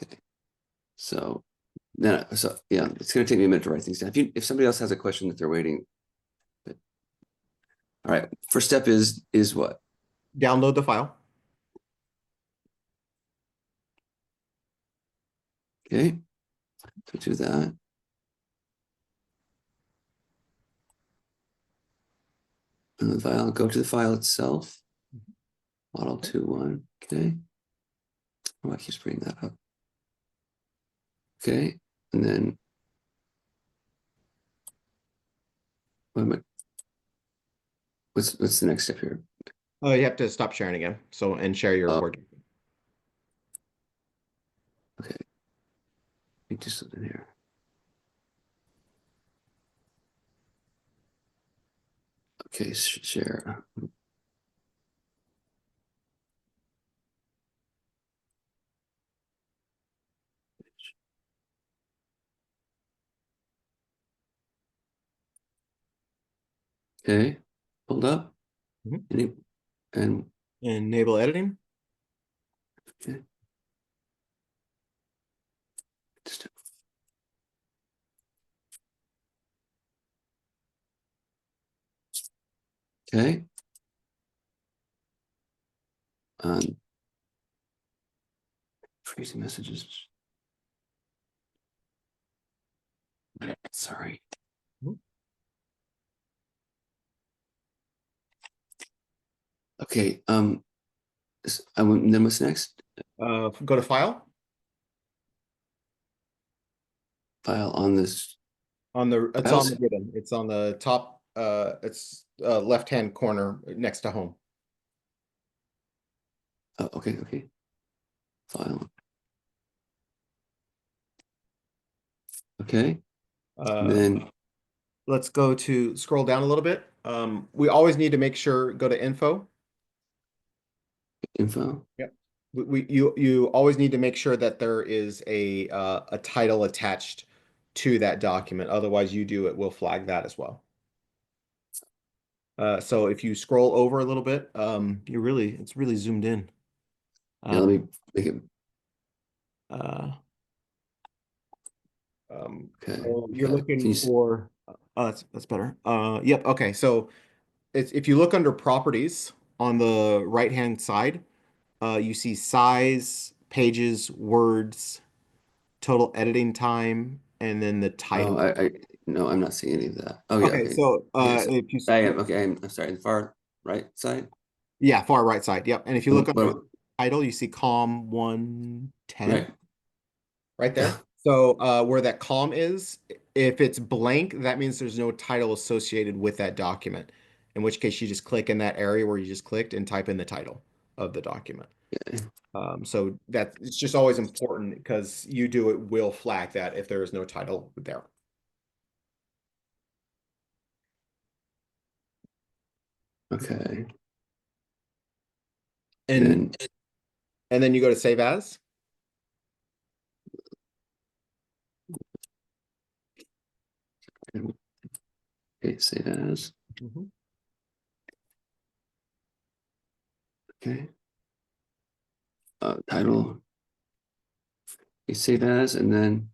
Okay. So then yeah, it's gonna take me a minute to write things down. If somebody else has a question that they're waiting. But, all right. First step is what? Download the file. Okay. So do that. And the file, go to the file itself. Model 2.1. Okay. Oh, I keep bringing that up. Okay. And then what am I, what's the next step here? Oh, you have to stop sharing again. So and share your Oh. Word. Okay. Let me just in here. Okay, share. Okay, hold up. Mhm. And Enable editing. okay. Just, okay. Crazy messages. Sorry. Mhm. Okay. Then what's next? Go to file File on this. on the it's on Files? the ribbon. It's on the top. It's left-hand corner next to home. Oh, okay. Okay. File. Okay. And then Let's go to scroll down a little bit. We always need to make sure go to info. info. Yep. You always need to make sure that there is a title attached to that document. Otherwise, it will flag that as well. So if you scroll over a little bit, it's really zoomed in. Yeah, let me make it. Uh, Okay. so you're Yeah. looking for, that's better. Yep. Okay. So if you look under properties on the right-hand side, you see size, pages, words, total editing time, and then the Oh, title. no, I'm not seeing any of that. Oh yeah. Okay. Okay. So, Okay, so if you, I am okay. I'm sorry. The far right side. yeah, far right side. Yep. And if you look under What, title, you see COM 110. right. Right there. So where that column is, if it's blank, that means there's no title associated with that document. In which case you just click in that area where you just clicked and type in the title of the document. Okay. So that it's just always important because UDOIT will flag that if there is no title there. Okay. And Then and then you go to save as. Okay, save as. Mhm. Okay. Title. Okay, save as, and then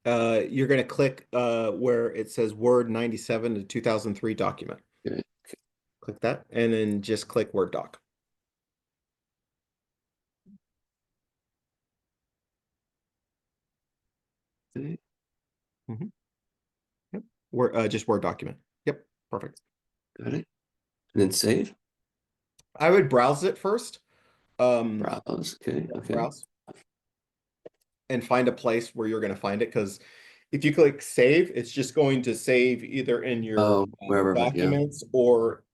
You're going to click where it says Word 97 to 2003 document. okay. Click that and then just click Word doc. Okay. Yep. Just Word document. Yep, perfect. Got it. And then save. I would browse it first. Browse. Okay. Okay. Browse and find a place where you're going to find it, because if you click save, it's just going to save either in your Wherever, but yeah. documents or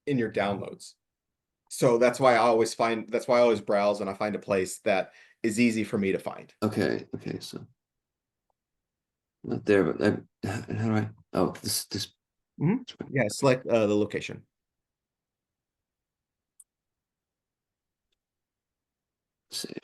in your downloads. So that's why I always browse and I find a place that is easy for me to find. Okay. Okay. So not there, but how do I? Oh, this. Yeah, select the location. Save.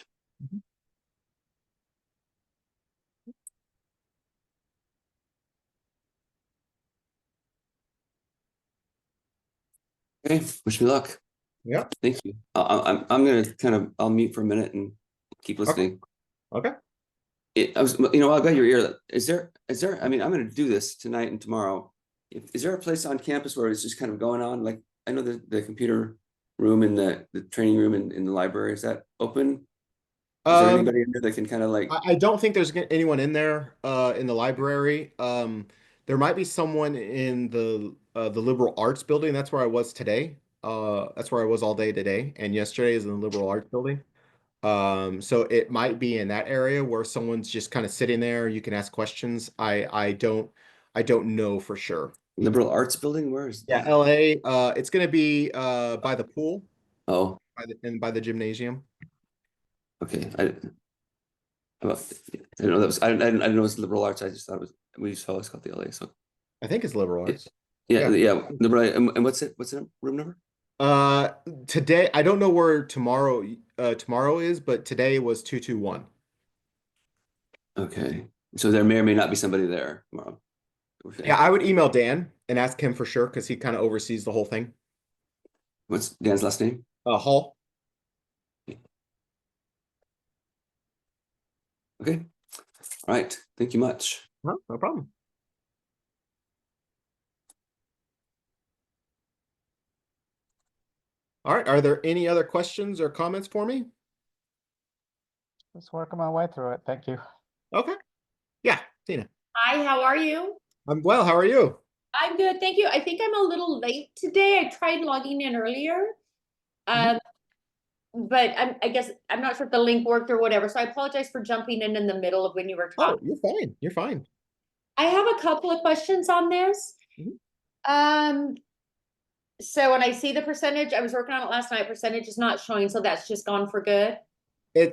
Okay. Wish me luck. Yeah. Thank you. I'm gonna I'll mute for a minute and keep listening. Okay. I was, I've got your ear. Is there, I mean, I'm gonna do this tonight and tomorrow. Is there a place on campus where it's just kind of going on? Like, I know the computer room and the training room in the library, is that open? Is there anybody in there that can kind of like, I don't think there's anyone in there in the library. There might be someone in the liberal arts building. That's where I was today. That's where I was all day today, and yesterday is in the liberal arts building. So it might be in that area where someone's just kind of sitting there. You can ask questions. I don't know for sure. liberal arts building? Where is Yeah, that? LA. It's gonna be by the pool, Oh, by the gymnasium. okay. I didn't know that was, I didn't know it was liberal arts. I just thought it was, we just always called the LA. So I think it's liberal arts. yeah, liberal. And what's it? What's the room number? Today I don't know where tomorrow is, but today was 221. Okay. So there may or may not be somebody there tomorrow. Okay. Yeah, I would email Dan and ask him for sure because he kind of oversees the whole thing. What's Dan's last name? Hall. Okay. All right. Thank you much. No problem. All right. Are there any other questions or comments for me? Just working my way through it. Thank you. Okay. Yeah, Tina. Hi, how are you? I'm well. How are you? I'm good, thank you. I think I'm a little late today. I tried logging in earlier. Mhm. But I guess I'm not sure if the link worked or whatever. So I apologize for jumping in the middle of when you were Oh, talking. you're fine. You're fine. I have a couple of questions on this. Mhm. So when I see the percentage, I was working on it last night, percentage is not showing, so that's just gone for good.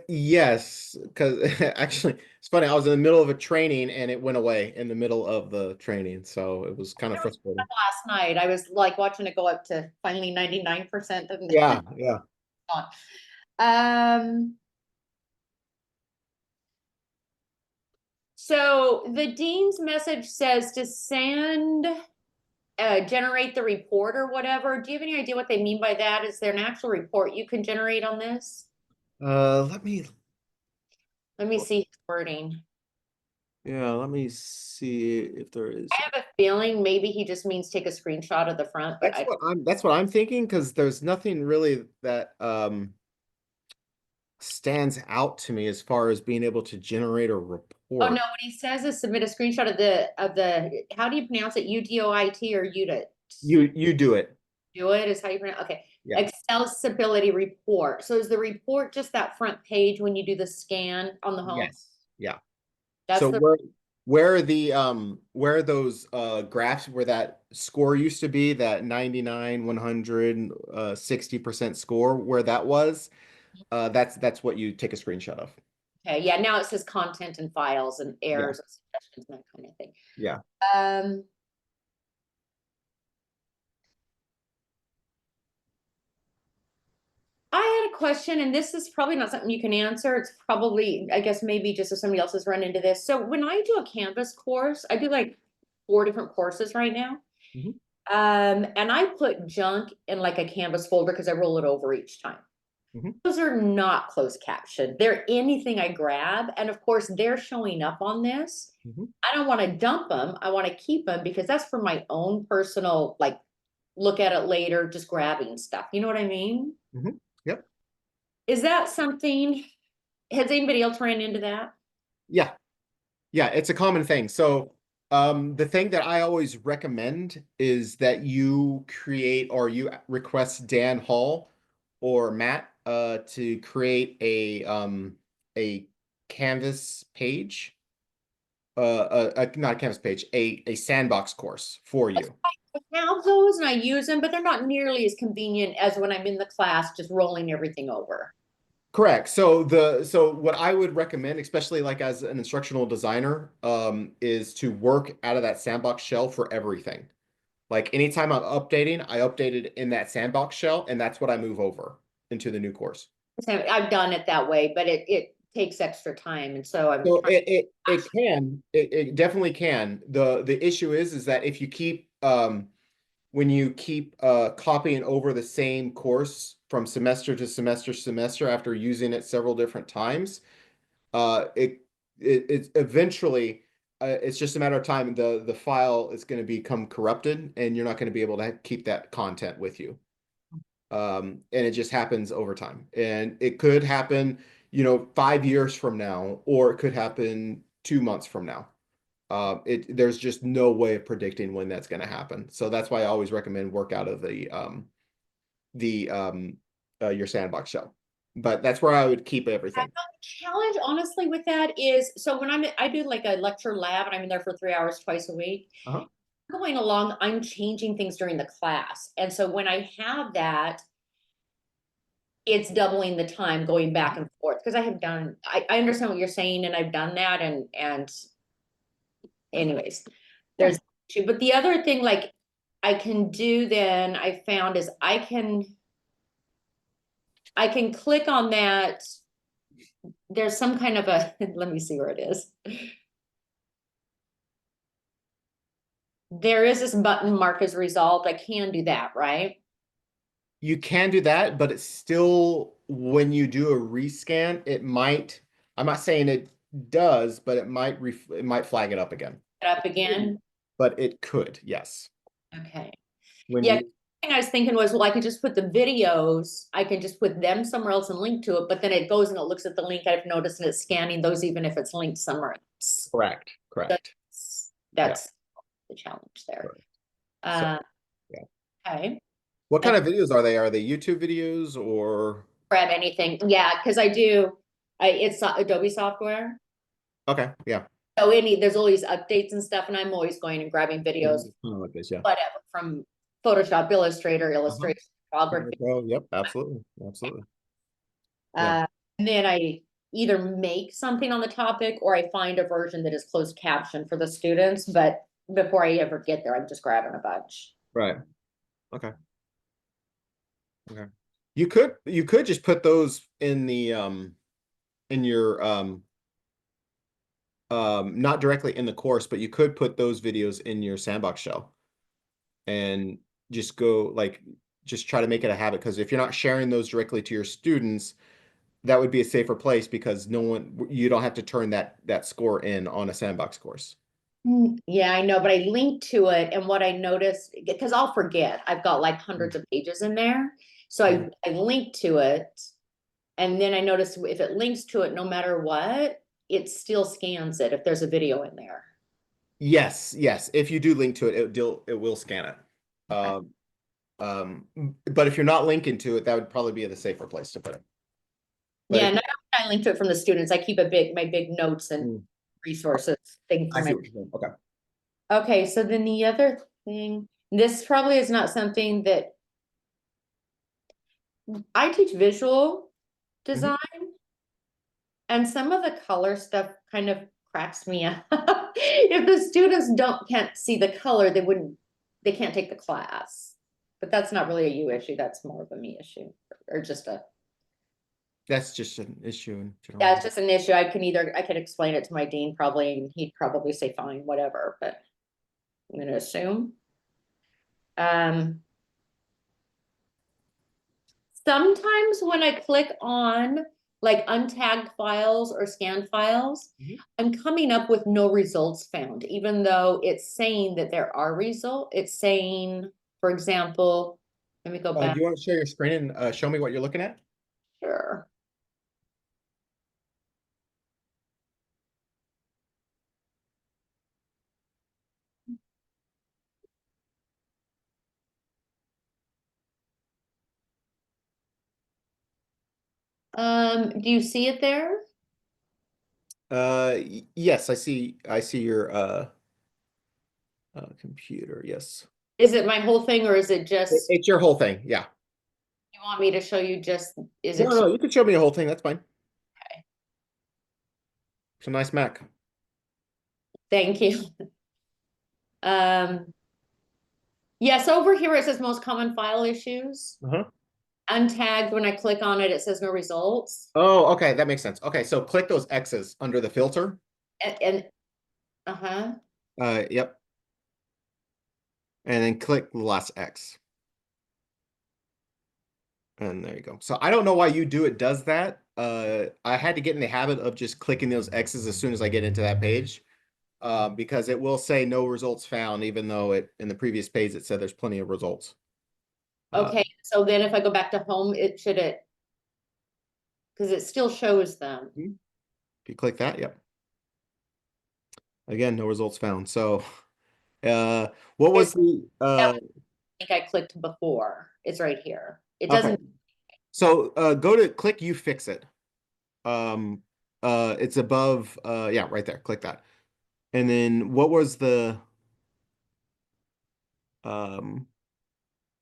Yes, because actually it's funny. I was in the middle of a training and it went away in the middle of the training, so it was kind of frustrating. Last night, I was like watching it go up to finally 99%. Yeah, yeah. So the dean's message says to send, generate the report or whatever. Do you have any idea what they mean by that? Is there an actual report you can generate on this? Let me see his wording. let me see if there is. I have a feeling maybe he just means take a screenshot of the front, but That's what I'm thinking, because there's nothing really that stands out to me as far as being able to generate a report. oh no, what he says is submit a screenshot of the how do you pronounce it? UDOIT or UDOIT? You do it. Do it is how you pronounce. Okay. Yeah. Accessibility report. So is the report just that front page when you do the scan on the home? Yes. Yeah. That's So the where those graphs where that score used to be, that 99, 100, 60% score, where that was, that's what you take a screenshot of. okay. Yeah. Now it says content and files and errors and suggestions and that kind of thing. Yeah. I had a question, and this is probably not something you can answer. It's probably, I guess, maybe just if somebody else has run into this. So when I do a Canvas course, I do like 4 different courses right now. Mhm. And I put junk in like a Canvas folder because I roll it over each time. Mhm. Those are not closed captioned. They're anything I grab. And of course, they're showing up on this. Mhm. I don't want to dump them. I want to keep them because that's for my own personal, like, look at it later, just grabbing stuff. You know what I mean? Mhm. Yep. Is that something, has anybody else ran into that? Yeah. Yeah, it's a common thing. So, the thing that I always recommend is that you create or you request Dan Hall or Matt to create a Canvas page, not a Canvas page, a sandbox course for you. I have those and I use them, but they're not nearly as convenient as when I'm in the class, just rolling everything over. Correct. So what I would recommend, especially like as an instructional designer, is to work out of that sandbox shell for everything. Like anytime I'm updating, I update it in that sandbox shell, and that's what I move over into the new course. So I've done it that way, but it takes extra time. And so I'm So trying. it definitely can. The issue is that if you keep when you keep copying over the same course from semester to semester after using it several different times, it's eventually it's just a matter of time. The file is going to become corrupted, and you're not going to be able to keep that content with you. And it just happens over time, and it could happen, 5 years from now, or it could happen 2 months from now. There's just no way of predicting when that's going to happen. So that's why I always recommend work out of the your sandbox shell. But that's where I would keep everything. Challenge honestly with that is, so when I do like a lecture lab and I'm in there for 3 hours twice a week, Uh-huh. going along, I'm changing things during the class. And so when I have that, it's doubling the time going back and forth because I understand what you're saying and I've done that and anyways, there's issue. But the other thing like I can do then I found is I can click on that. There's some kind of a, let me see where it is. There is this button mark as resolved. I can do that, right? You can do that, but it's still, when you do a rescan, I'm not saying it does, but it might flag it up again. Up again. But it could, yes. Okay. When Yeah. you, The thing I was thinking was, well, I could just put the videos, I can just put them somewhere else and link to it, but then it goes and it looks at the link I've noticed and it's scanning those even if it's linked somewhere else. correct. That's the challenge there. Correct. So, yeah. Okay. What kind of videos are they? Are they YouTube videos or? Grab anything. Yeah, because it's Adobe software. Okay, yeah. So there's always updates and stuff, and I'm always going and grabbing videos, Like this, yeah. whatever, from Photoshop, Illustrator, Illustration, photography. Yep, absolutely. Yeah. And then I either make something on the topic or I find a version that is closed caption for the students. But before I ever get there, I'm just grabbing a bunch. Right. Okay. You could just put those in the in your not directly in the course, but you could put those videos in your sandbox shell and just just try to make it a habit, because if you're not sharing those directly to your students, that would be a safer place, because you don't have to turn that score in on a sandbox course. Yeah, I know, but I linked to it, and what I noticed, because I'll forget, I've got like hundreds of pages in there. So I linked to it, and then I noticed if it links to it, no matter what, it still scans it if there's a video in there. Yes. If you do link to it, it will scan it. Okay. But if you're not linking to it, that would probably be the safer place to put it. But Yeah, I linked to it from the students. I keep my big notes and resources thing I for see my. what you're saying. Okay. Okay, so then the other thing, this probably is not something that I teach visual design, and some of the color stuff kind of cracks me up. If the students can't see the color, they can't take the class. But that's not really a you issue, that's more of a me issue, or just That's just an issue in general. yeah, it's just an issue. I could explain it to my dean probably, and he'd probably say fine, whatever, but. I'm gonna assume. Um, sometimes when I click on like untagged files or scanned files, Mhm. I'm coming up with no results found, even though it's saying that there are results. It's saying, for example, let me go Do back you want to share your screen and show me what you're looking at? here. Do you see it there? Yes, I see your computer. Yes. Is it my whole thing or is it just, It's your whole thing. Yeah. you want me to show you just, is No, it? no, you can show me the whole thing. That's fine. It's a nice Mac. Thank you. Um, yes, over here it says most common file issues. Uh-huh. Untagged, when I click on it, it says no results. Oh, okay, that makes sense. Okay, so click those X's under the filter. And uh-huh. Yep. And then click the last X. And there you go. So I don't know why UDOIT does that. I had to get in the habit of just clicking those X's as soon as I get into that page. Because it will say no results found, even though it in the previous page it said there's plenty of results. Okay, so then if I go back to home, because it still shows them. If you click that, yep. Again, no results found. So what was the I think I clicked before. It's right here. It okay. doesn't, So go to click you fix it. It's above yeah, right there. Click that. And then what was the um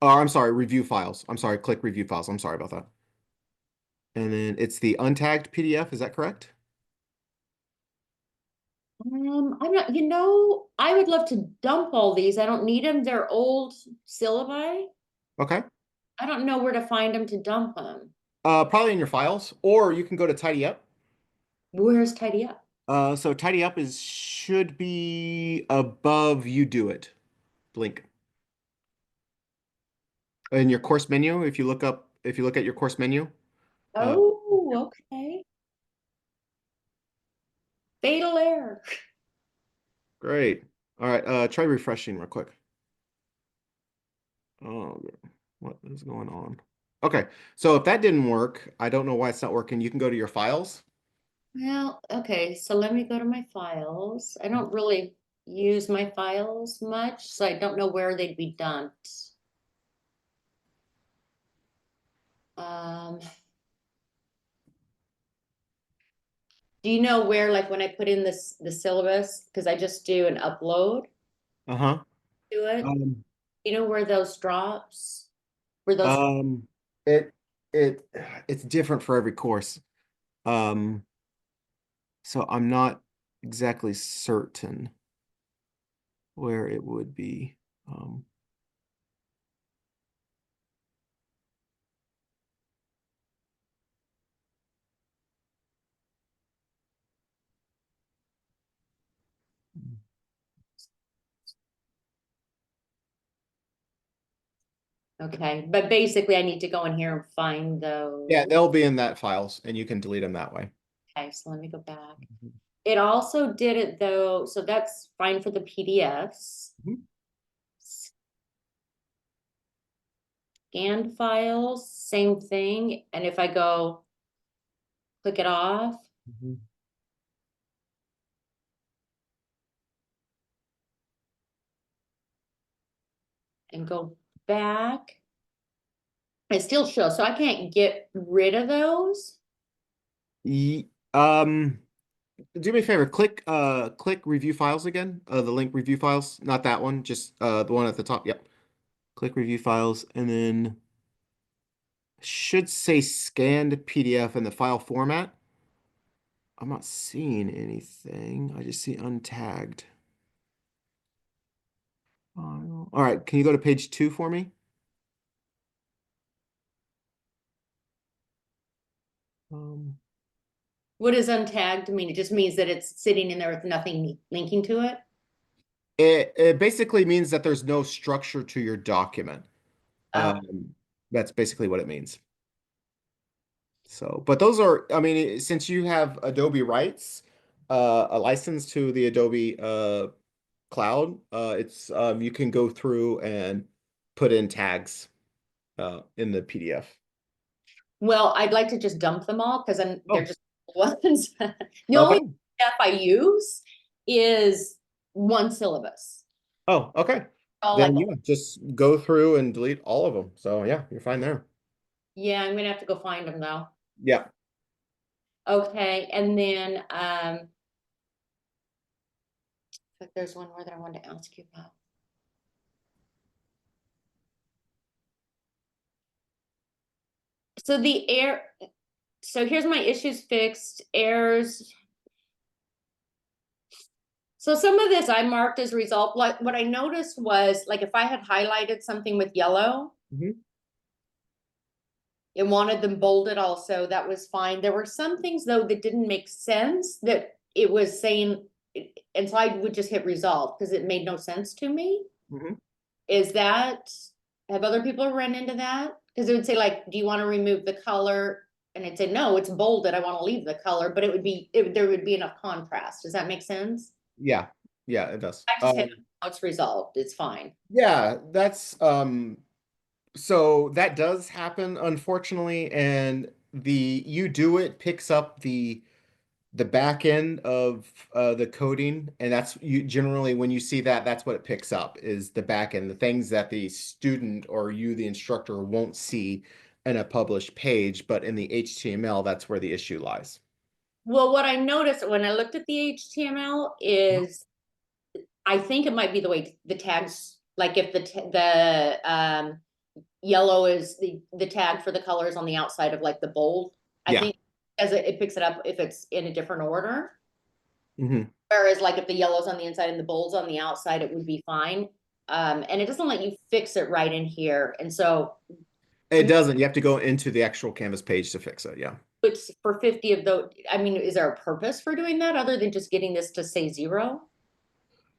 oh, I'm sorry, review files. I'm sorry, click review files. I'm sorry about that. And then it's the untagged PDF, is that correct? I'm not, I would love to dump all these. I don't need them. They're old syllabi. Okay. I don't know where to find them to dump them. Probably in your files, or you can go to tidy up. Where's tidy up? So tidy up is should be above you do it. Blink. In your course menu, if you look at your course menu, Oh, okay. Fatal error. great. All right, try refreshing real quick. Oh, what is going on? Okay, so if that didn't work, I don't know why it's not working. You can go to your files. Well, okay, so let me go to my files. I don't really use my files much, so I don't know where they'd be dumped. Um, do you know where, like when I put in the syllabus, because I just do an upload Uh-huh. to it, Um, you know where those drops? Where those, um, it it it's different for every course. Um, so I'm not exactly certain where it would be. okay, but basically I need to go in here and find those. Yeah, they'll be in that files, and you can delete them that way. Okay, so let me go back. It also did it though, so that's fine for the PDFs. Mhm. Scanned files, same thing. And if I go click it off, Mhm. and go back, it still shows. So I can't get rid of those. Ye- do me a favor, click review files again. The link review files, not that one, just the one at the top. Yep. Click review files and then should say scanned PDF in the file format. I'm not seeing anything. I just see untagged. All right, can you go to page 2 for me? Um, What does untagged mean? It just means that it's sitting in there with nothing linking to it. It basically means that there's no structure to your document. Oh. That's basically what it means. So, but those are, I mean, since you have Adobe rights, a license to the Adobe cloud, it's you can go through and put in tags in the PDF. Well, I'd like to just dump them all because they're Oh. just ones. The only Okay. stuff I use is one syllabus. Oh, okay. All Then like, yeah, just go through and delete all of them. So yeah, you're fine there. yeah, I'm gonna have to go find them though. Yeah. Okay, and then but there's one more that I wanted to ask you about. So the air, so here's my issues fixed, errors. So some of this I marked as resolved. What I noticed was like if I had highlighted something with yellow, Mhm. and wanted them bolded also, that was fine. There were some things though that didn't make sense that it was saying, and so I would just hit resolve because it made no sense to me. Mhm. Is that, have other people run into that? Because it would say like, do you want to remove the color? And I'd say, no, it's bolded. I want to leave the color, but it would be, there would be enough contrast. Does that make sense? Yeah. Yeah, it does. I just hit, oh, it's resolved. It's fine. Yeah, that's so that does happen unfortunately, and the UDOIT picks up the back end of the coding, and that's you generally when you see that, that's what it picks up is the back end, the things that the student or you, the instructor, won't see in a published page, but in the HTML, that's where the issue lies. Well, what I noticed when I looked at the HTML is I think it might be the way the tags, like if the yellow is the tag for the colors on the outside of like the bold. I Yeah. think as it picks it up if it's in a different order. Hmm. Whereas like if the yellow's on the inside and the bold's on the outside, it would be fine. And it doesn't let you fix it right in here. And so It doesn't. You have to go into the actual Canvas page to fix it. Yeah. it's for 50 of those. I mean, is there a purpose for doing that other than just getting this to say 0?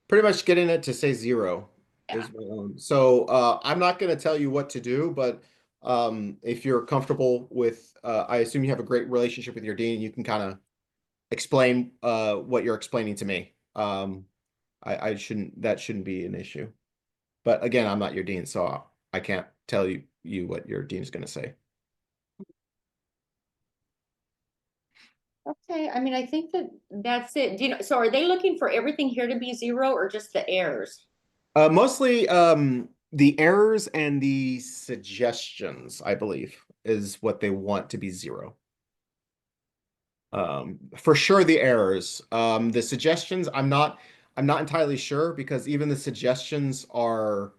Pretty much getting it to say 0 is so I'm not going to tell you what to do, but if you're comfortable with I assume you have a great relationship with your dean, you can kind of explain what you're explaining to me. I shouldn't, that shouldn't be an issue. But again, I'm not your dean, so I can't tell you what your dean is going to say. Okay, I mean, I think that's it. Do you know, so are they looking for everything here to be 0 or just the errors? Mostly the errors and the suggestions, I believe, is what they want to be 0. For sure the errors. The suggestions, I'm not entirely sure because even the suggestions are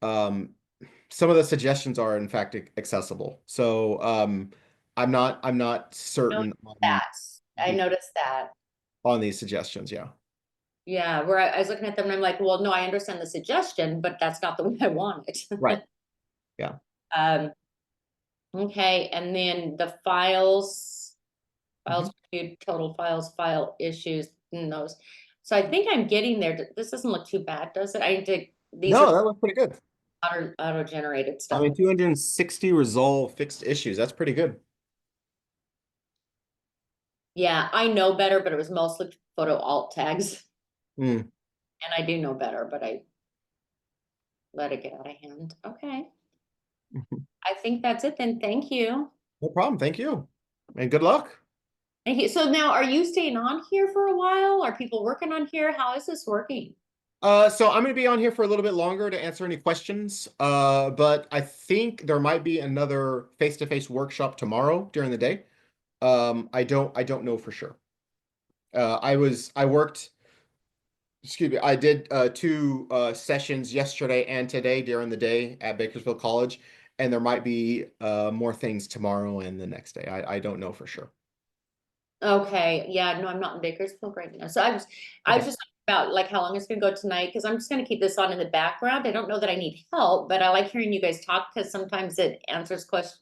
some of the suggestions are in fact accessible. So I'm not certain I noticed that. on these suggestions, yeah. Yeah, where I was looking at them and I'm like, well, no, I understand the suggestion, but that's not the way I want it. Right. Yeah. Okay, and then the files reviewed, total files, file issues, and those. So I think I'm getting there. This doesn't look too bad, does it? I did, these No, are that looks pretty good. auto-generated I stuff. mean, 260 resolve fixed issues. That's pretty good. Yeah, I know better, but it was mostly photo alt tags. Hmm. And I do know better, but I let it get out of hand. Okay. I think that's it then. Thank you. No problem. Thank you. And good luck. Thank you. So now are you staying on here for a while? Are people working on here? How is this working? So I'm going to be on here for a little bit longer to answer any questions. But I think there might be another face-to-face workshop tomorrow during the day. I don't know for sure. I worked, excuse me, I did 2 sessions yesterday and today during the day at Bakersfield College, and there might be more things tomorrow and the next day. I don't know for sure. Okay. Yeah, no, I'm not in Bakersfield right now. So I was just about like how long it's gonna go tonight, because I'm just gonna keep this on in the background. I don't know that I need help, but I like hearing you guys talk because sometimes it answers questions.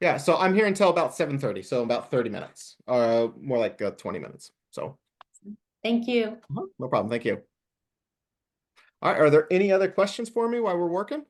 Yeah, so I'm here until about 7:30, so about 30 minutes, more like 20 minutes. So Thank you. No problem. Thank you. All right. Are there any other questions for me while we're working?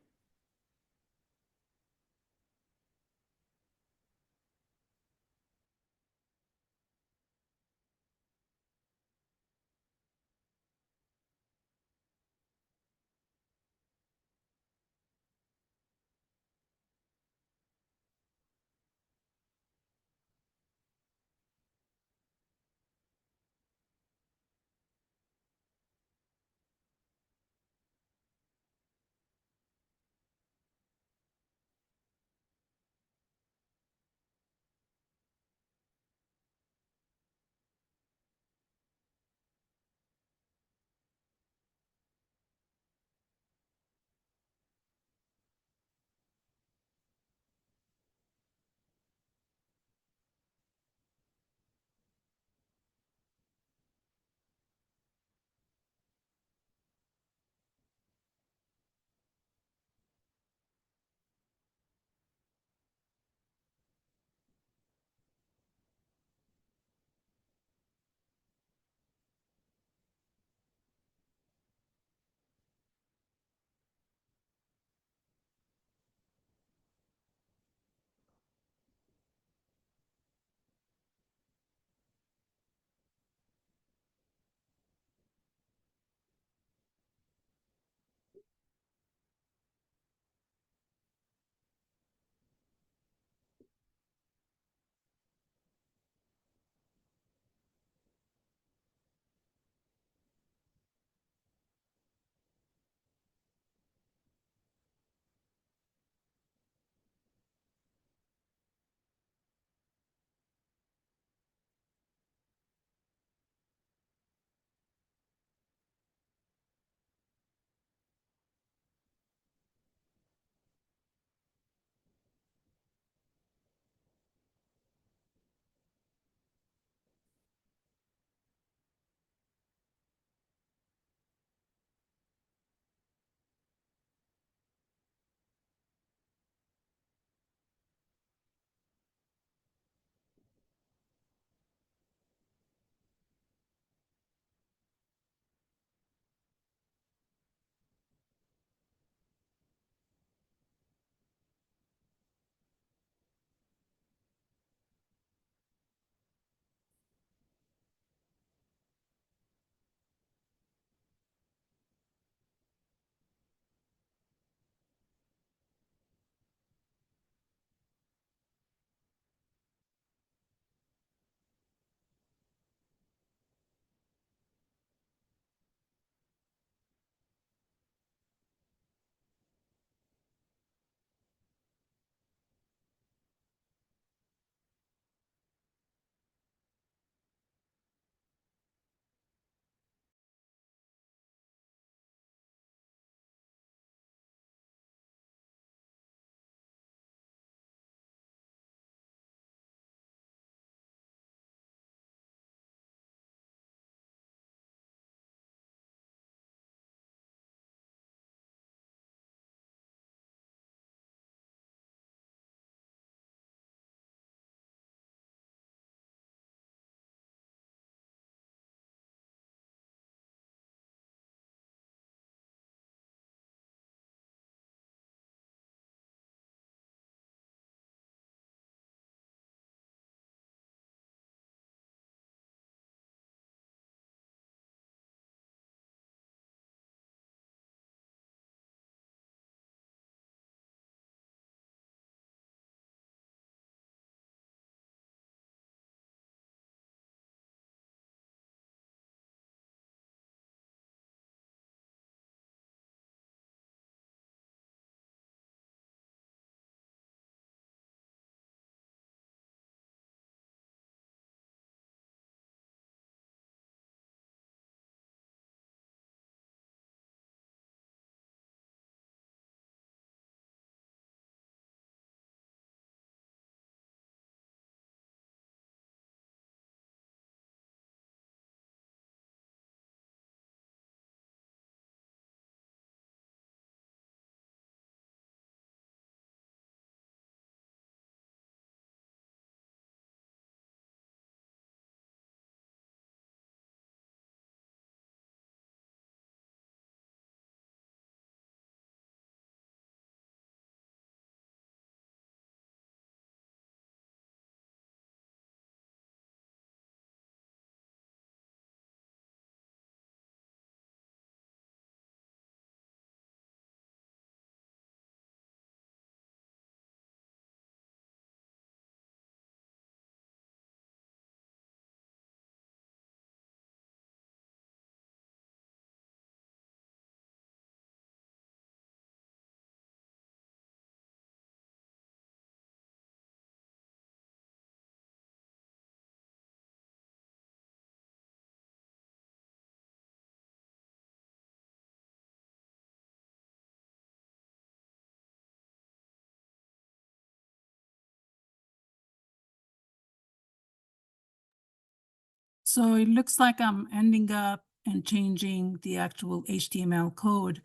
So it looks like I'm ending up and changing the actual HTML code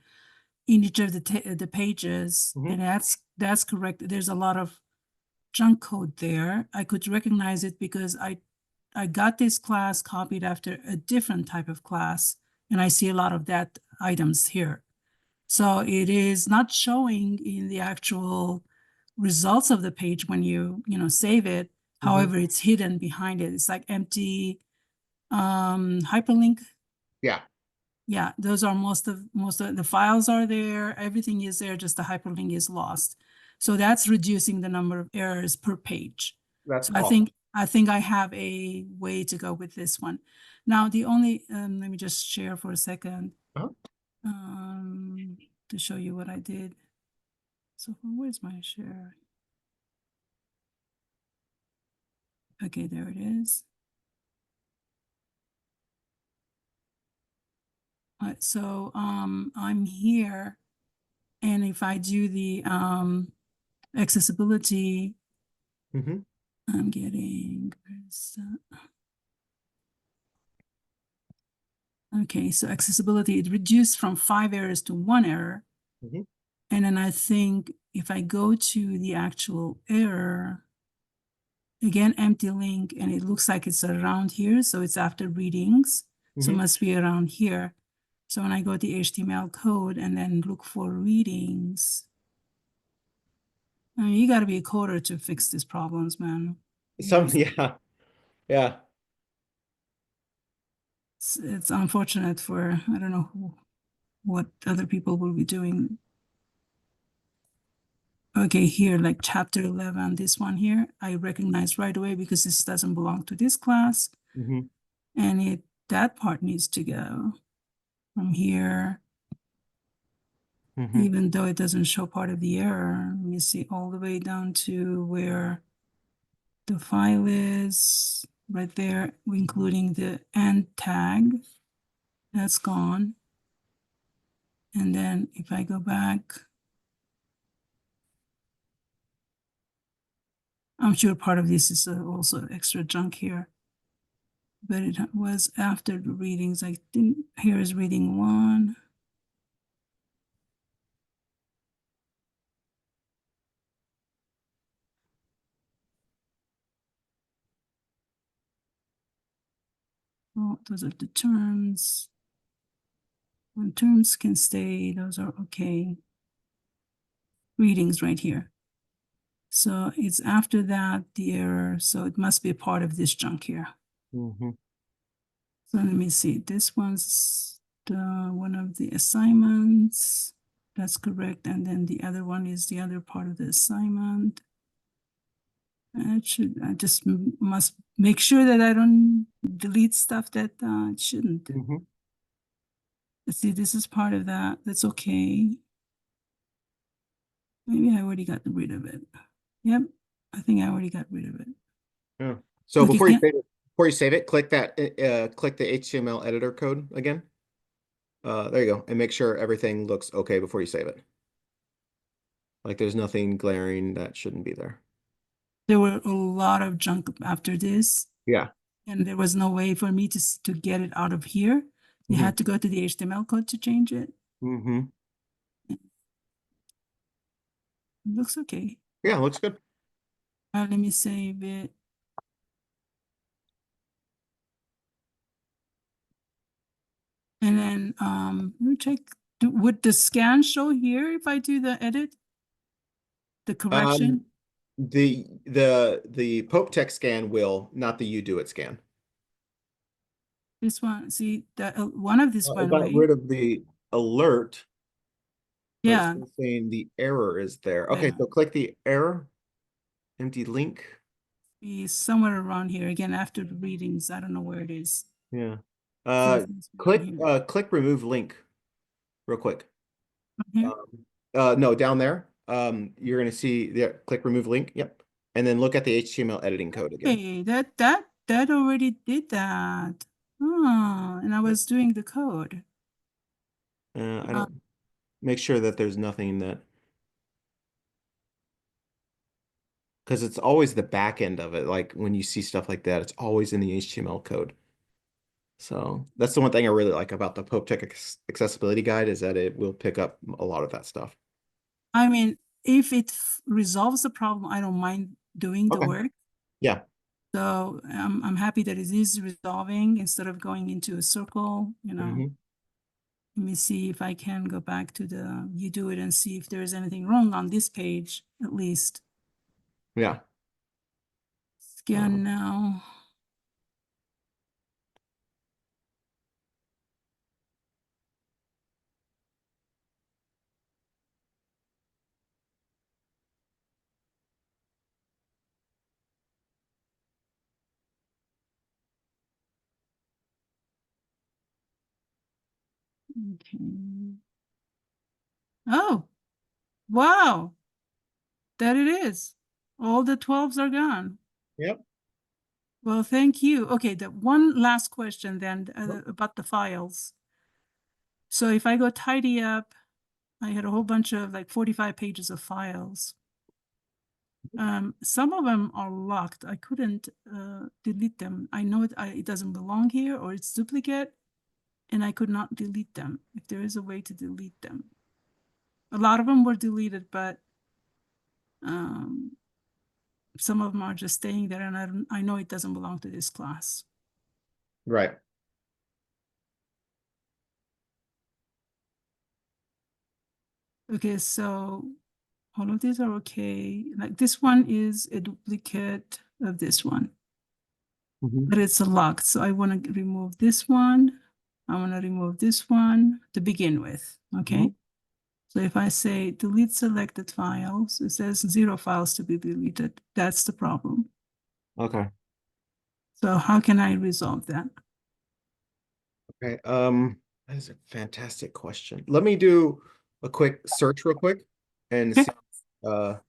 in each of the pages, Mhm. and that's correct. There's a lot of junk code there. I could recognize it because I got this class copied after a different type of class, and I see a lot of that items here. So it is not showing in the actual results of the page when you know, save it. However, it's hidden behind it. It's like empty hyperlink. Yeah. Yeah, those are most of the files are there. Everything is there, just the hyperlink is lost. So that's reducing the number of errors per page. That's So awesome. I think I have a way to go with this one. Now the only let me just share for a second Uh-huh. to show you what I did. So where's my share? Okay, there it is. So I'm here, and if I do the accessibility, hmm I'm getting, where's that? Okay, so accessibility, it reduced from 5 errors to 1 error. hmm And then I think if I go to the actual error, again, empty link, and it looks like it's around here. So it's after readings. So it hmm must be around here. So when I go to HTML code and then look for readings, I mean, you got to be a coder to fix these problems, man. Yeah. Yeah. It's unfortunate for, I don't know what other people will be doing. Okay, here, like chapter 11, this one here, I recognize right away because this doesn't belong to this class. hmm And that part needs to go from here, hmm even though it doesn't show part of the error. You see all the way down to where the file is, right there, including the end tag. That's gone. And then if I go back, I'm sure part of this is also extra junk here. But it was after the readings. I didn't, here is reading 1. Oh, those are the terms. When terms can stay, those are okay. Readings right here. So it's after that, the error. So it must be a part of this junk here. hmm So let me see. This one's one of the assignments. That's correct. And then the other one is the other part of the assignment. I just must make sure that I don't delete stuff that it shouldn't. hmm Let's see, this is part of that. That's okay. Maybe I already got rid of it. Yep, I think I already got rid of it. Yeah. So Okay, before you save it, click click the HTML editor code again. There you go, and make sure everything looks okay before you save it. Like there's nothing glaring that shouldn't be there. there were a lot of junk after this, Yeah. and there was no way for me to get it out of here. You hmm had to go to the HTML code to change it. hmm It looks okay. Yeah, looks good. Let me save it. And then let me check. Would the scan show here if I do the edit? The Um, correction? the Pope text scan will, not the UDOIT scan. This one, see, that one of this It went got away. rid of the alert, but it's Yeah, still saying the error is there. Okay, yeah. so click the error, empty link. Be somewhere around here again after the readings. I don't know where it is. Yeah. So it must be around here. Click remove link real quick. Here. No, down there. You're gonna see the click remove link. Yep. And then look at the HTML editing code again. Hey, that already did that. Oh, and I was doing the code. I Uh, don't make sure that there's nothing that because it's always the back end of it. Like when you see stuff like that, it's always in the HTML code. So that's the one thing I really like about the Pope Tech Accessibility Guide is that it will pick up a lot of that stuff. I mean, if it resolves the problem, I don't mind doing the Okay. work. Yeah. So I'm happy that it is resolving instead of going into a circle, you know. Mhm. Let me see if I can go back to the UDOIT and see if there is anything wrong on this page, at least. Yeah. Scan now. Okay. Oh, wow. There it is. All the 12s are gone. Yep. Well, thank you. Okay, the one last question then Sure. about the files. So if I go tidy up, I had a whole bunch of like 45 pages of files. Some of them are locked. I couldn't delete them. I know it doesn't belong here or it's duplicate, and I could not delete them. If there is a way to delete them. A lot of them were deleted, but some of them are just staying there, and I know it doesn't belong to this class. Right. Okay, so all of these are okay. Like this one is a duplicate of this one, Mhm. but it's a locked. So I want to remove this one. I want to remove this one to begin with. Okay. Mhm. So if I say delete selected files, it says 0 files to be deleted. That's the problem. Okay. So how can I resolve that? Okay. That is a fantastic question. Let me do a quick search real quick and Okay. see. Uh,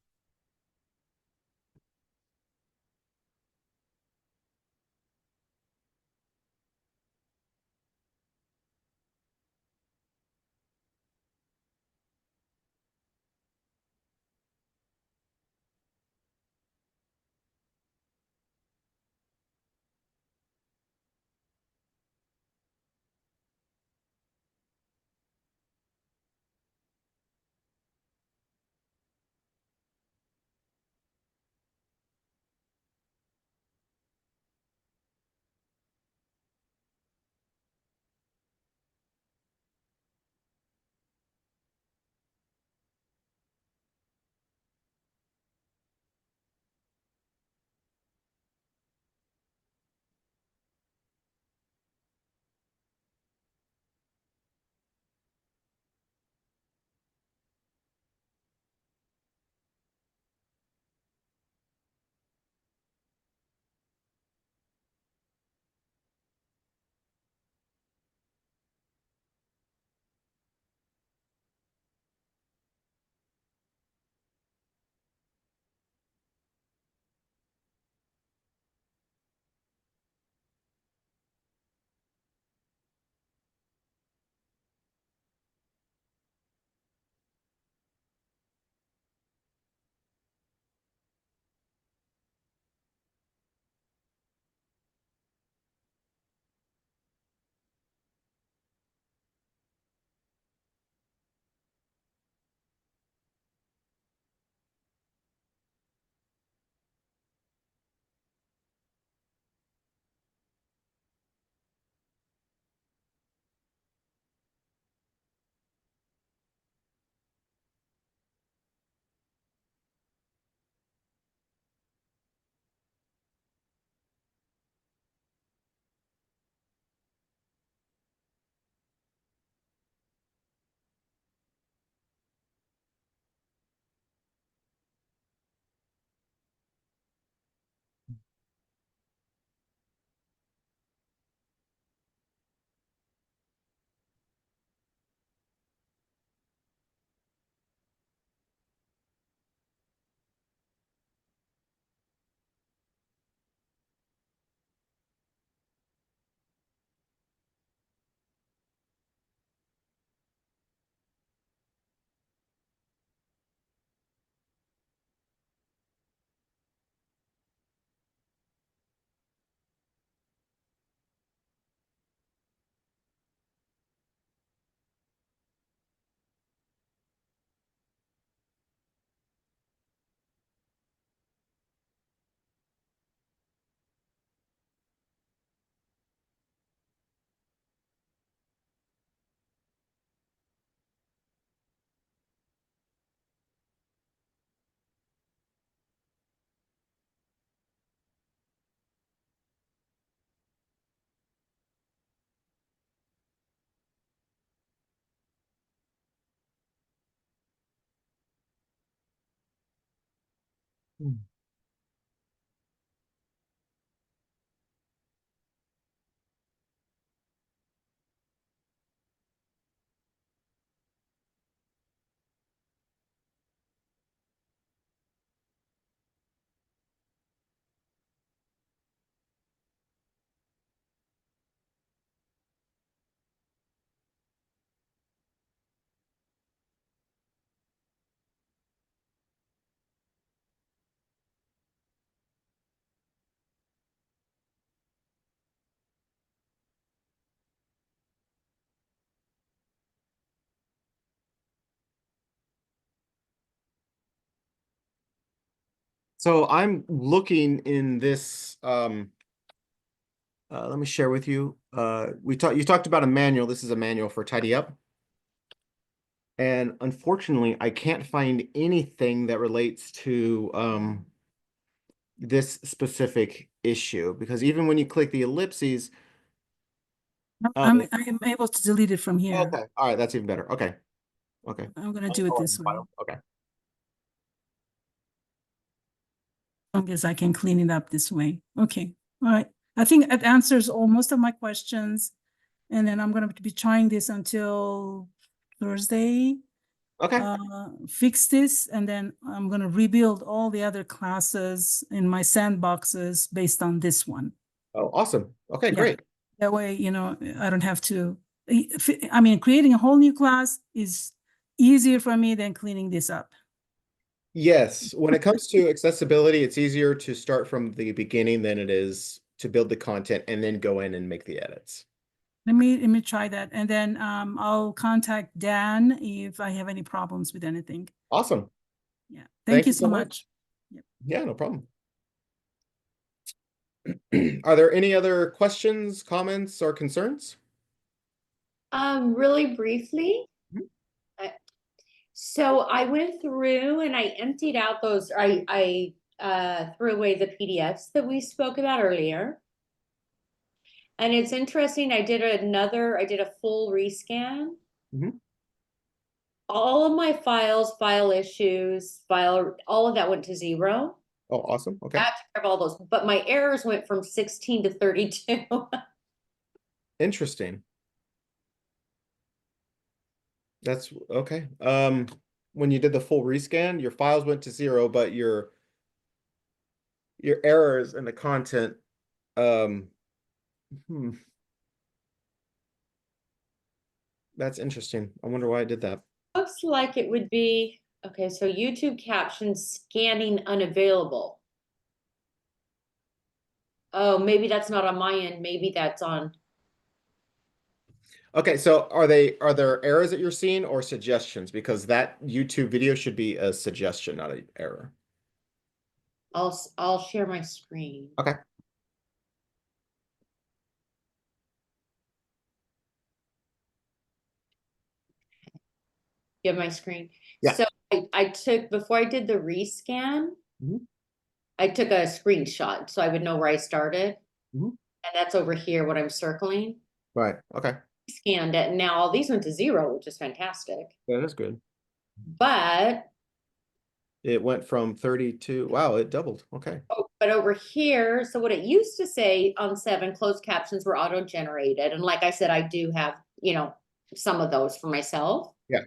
So I'm looking in this, let me share with you. You talked about a manual. This is a manual for Tidy Up. And unfortunately, I can't find anything that relates to this specific issue, because even when you click the ellipses, I'm able to delete it from here. okay, all right, that's even better. Okay, okay. I'm gonna do it this way. Okay. I guess I can clean it up this way. Okay, all right. I think it answers most of my questions. And then I'm gonna be trying this until Thursday. Okay. Fix this, and then I'm gonna rebuild all the other classes in my sandboxes based on this one. Oh, awesome. Okay, Yeah. great. That way, I don't have to, I mean, creating a whole new class is easier for me than cleaning this up. Yes, when it comes to accessibility, it's easier to start from the beginning than it is to build the content and then go in and make the edits. Let me try that, and then I'll contact Dan if I have any problems with anything. Awesome. Yeah, thank you you so much. Yeah, no problem. Are there any other questions, comments, or concerns? Really briefly. Mhm. So I went through and I emptied out those, I threw away the PDFs that we spoke about earlier. And it's interesting, I did a full rescan. Mhm. All of my files, file issues, all of that went to 0. Oh, awesome. Okay. I took care of all those, but my errors went from 16 to 32. Interesting. That's okay. When you did the full rescan, your files went to 0, but your errors in the content, um, hmm, that's interesting. I wonder why I did that. Looks like it would be, okay, so YouTube captions scanning unavailable. Oh, maybe that's not on my end. Maybe that's on. Okay, so are there errors that you're seeing or suggestions? Because that YouTube video should be a suggestion, not an error. I'll share my screen. Okay. You have my screen. Yeah. So I took, before I did the rescan, Mhm. I took a screenshot so I would know where I started. Mhm. And that's over here, what I'm circling. Right. Okay. Scanned it, and now all these went to 0, which is fantastic. That is good. But It went from 30 to, wow, it doubled. Okay. but over here, so what it used to say on 7, closed captions were auto-generated. And like I said, I do have, some of those for myself. Yeah.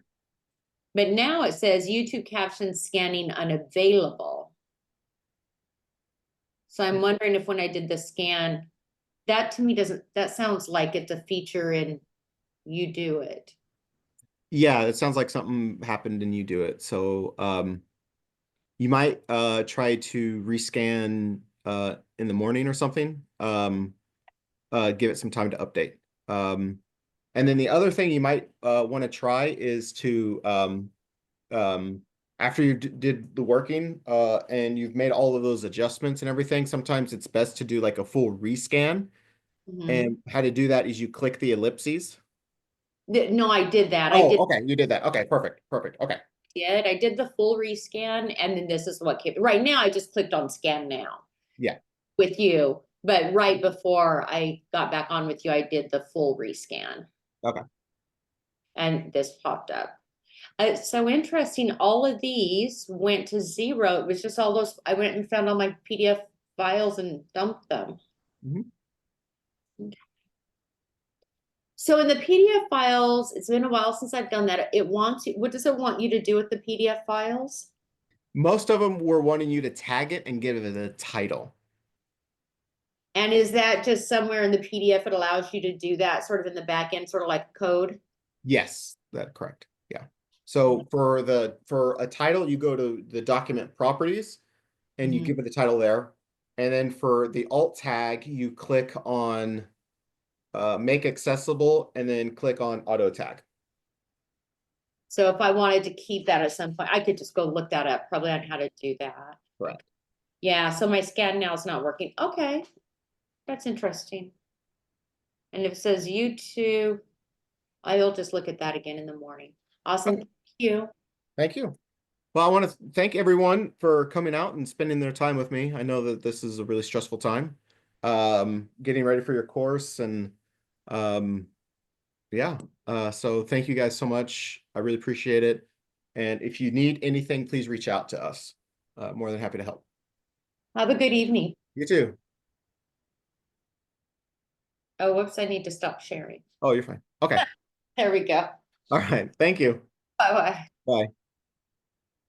But now it says YouTube captions scanning unavailable. So I'm wondering if when I did the scan, that to me that sounds like it's a feature in UDOIT. Yeah, it sounds like something happened and you do it. So you might try to rescan in the morning or something. Give it some time to update. And then the other thing you might want to try is to after you did the working and you've made all of those adjustments and everything, sometimes it's best to do like a full rescan. Mhm. And how to do that is you click the ellipses. No, I did that. Oh, okay, you did that. Okay, perfect, perfect. Okay. I did the full rescan, and then this is what came. Right now, I just clicked on scan now. Yeah. With you, but right before I got back on with you, I did the full rescan. Okay. And this popped up. It's so interesting. All of these went to zero. It was just all those, I went and found all my PDF files and dumped them. Mhm. So in the PDF files, it's been a while since I've done that. It wants you, what does it want you to do with the PDF files? Most of them were wanting you to tag it and give it a title. And is that just somewhere in the PDF, it allows you to do that sort of in the back end, sort of like code? Yes, that's correct. Yeah. So for a title, you go to the document properties and you Mhm. give it the title there. And then for the alt tag, you click on make accessible and then click on auto tag. So if I wanted to keep that at some point, I could just go look that up, probably on how to do that. Correct. Yeah, so my scan now is not working. Okay, that's interesting. And if it says YouTube, I will just look at that again in the morning. Awesome, Okay. thank you. Thank you. Well, I want to thank everyone for coming out and spending their time with me. I know that this is a really stressful time, getting ready for your course and, yeah. So thank you guys so much. I really appreciate it. And if you need anything, please reach out to us. More than happy to help. Have a good evening. You too. Oh, whoops, I need to stop sharing. Oh, you're fine. Okay. There we go. All right. Thank you. Bye-bye. Bye.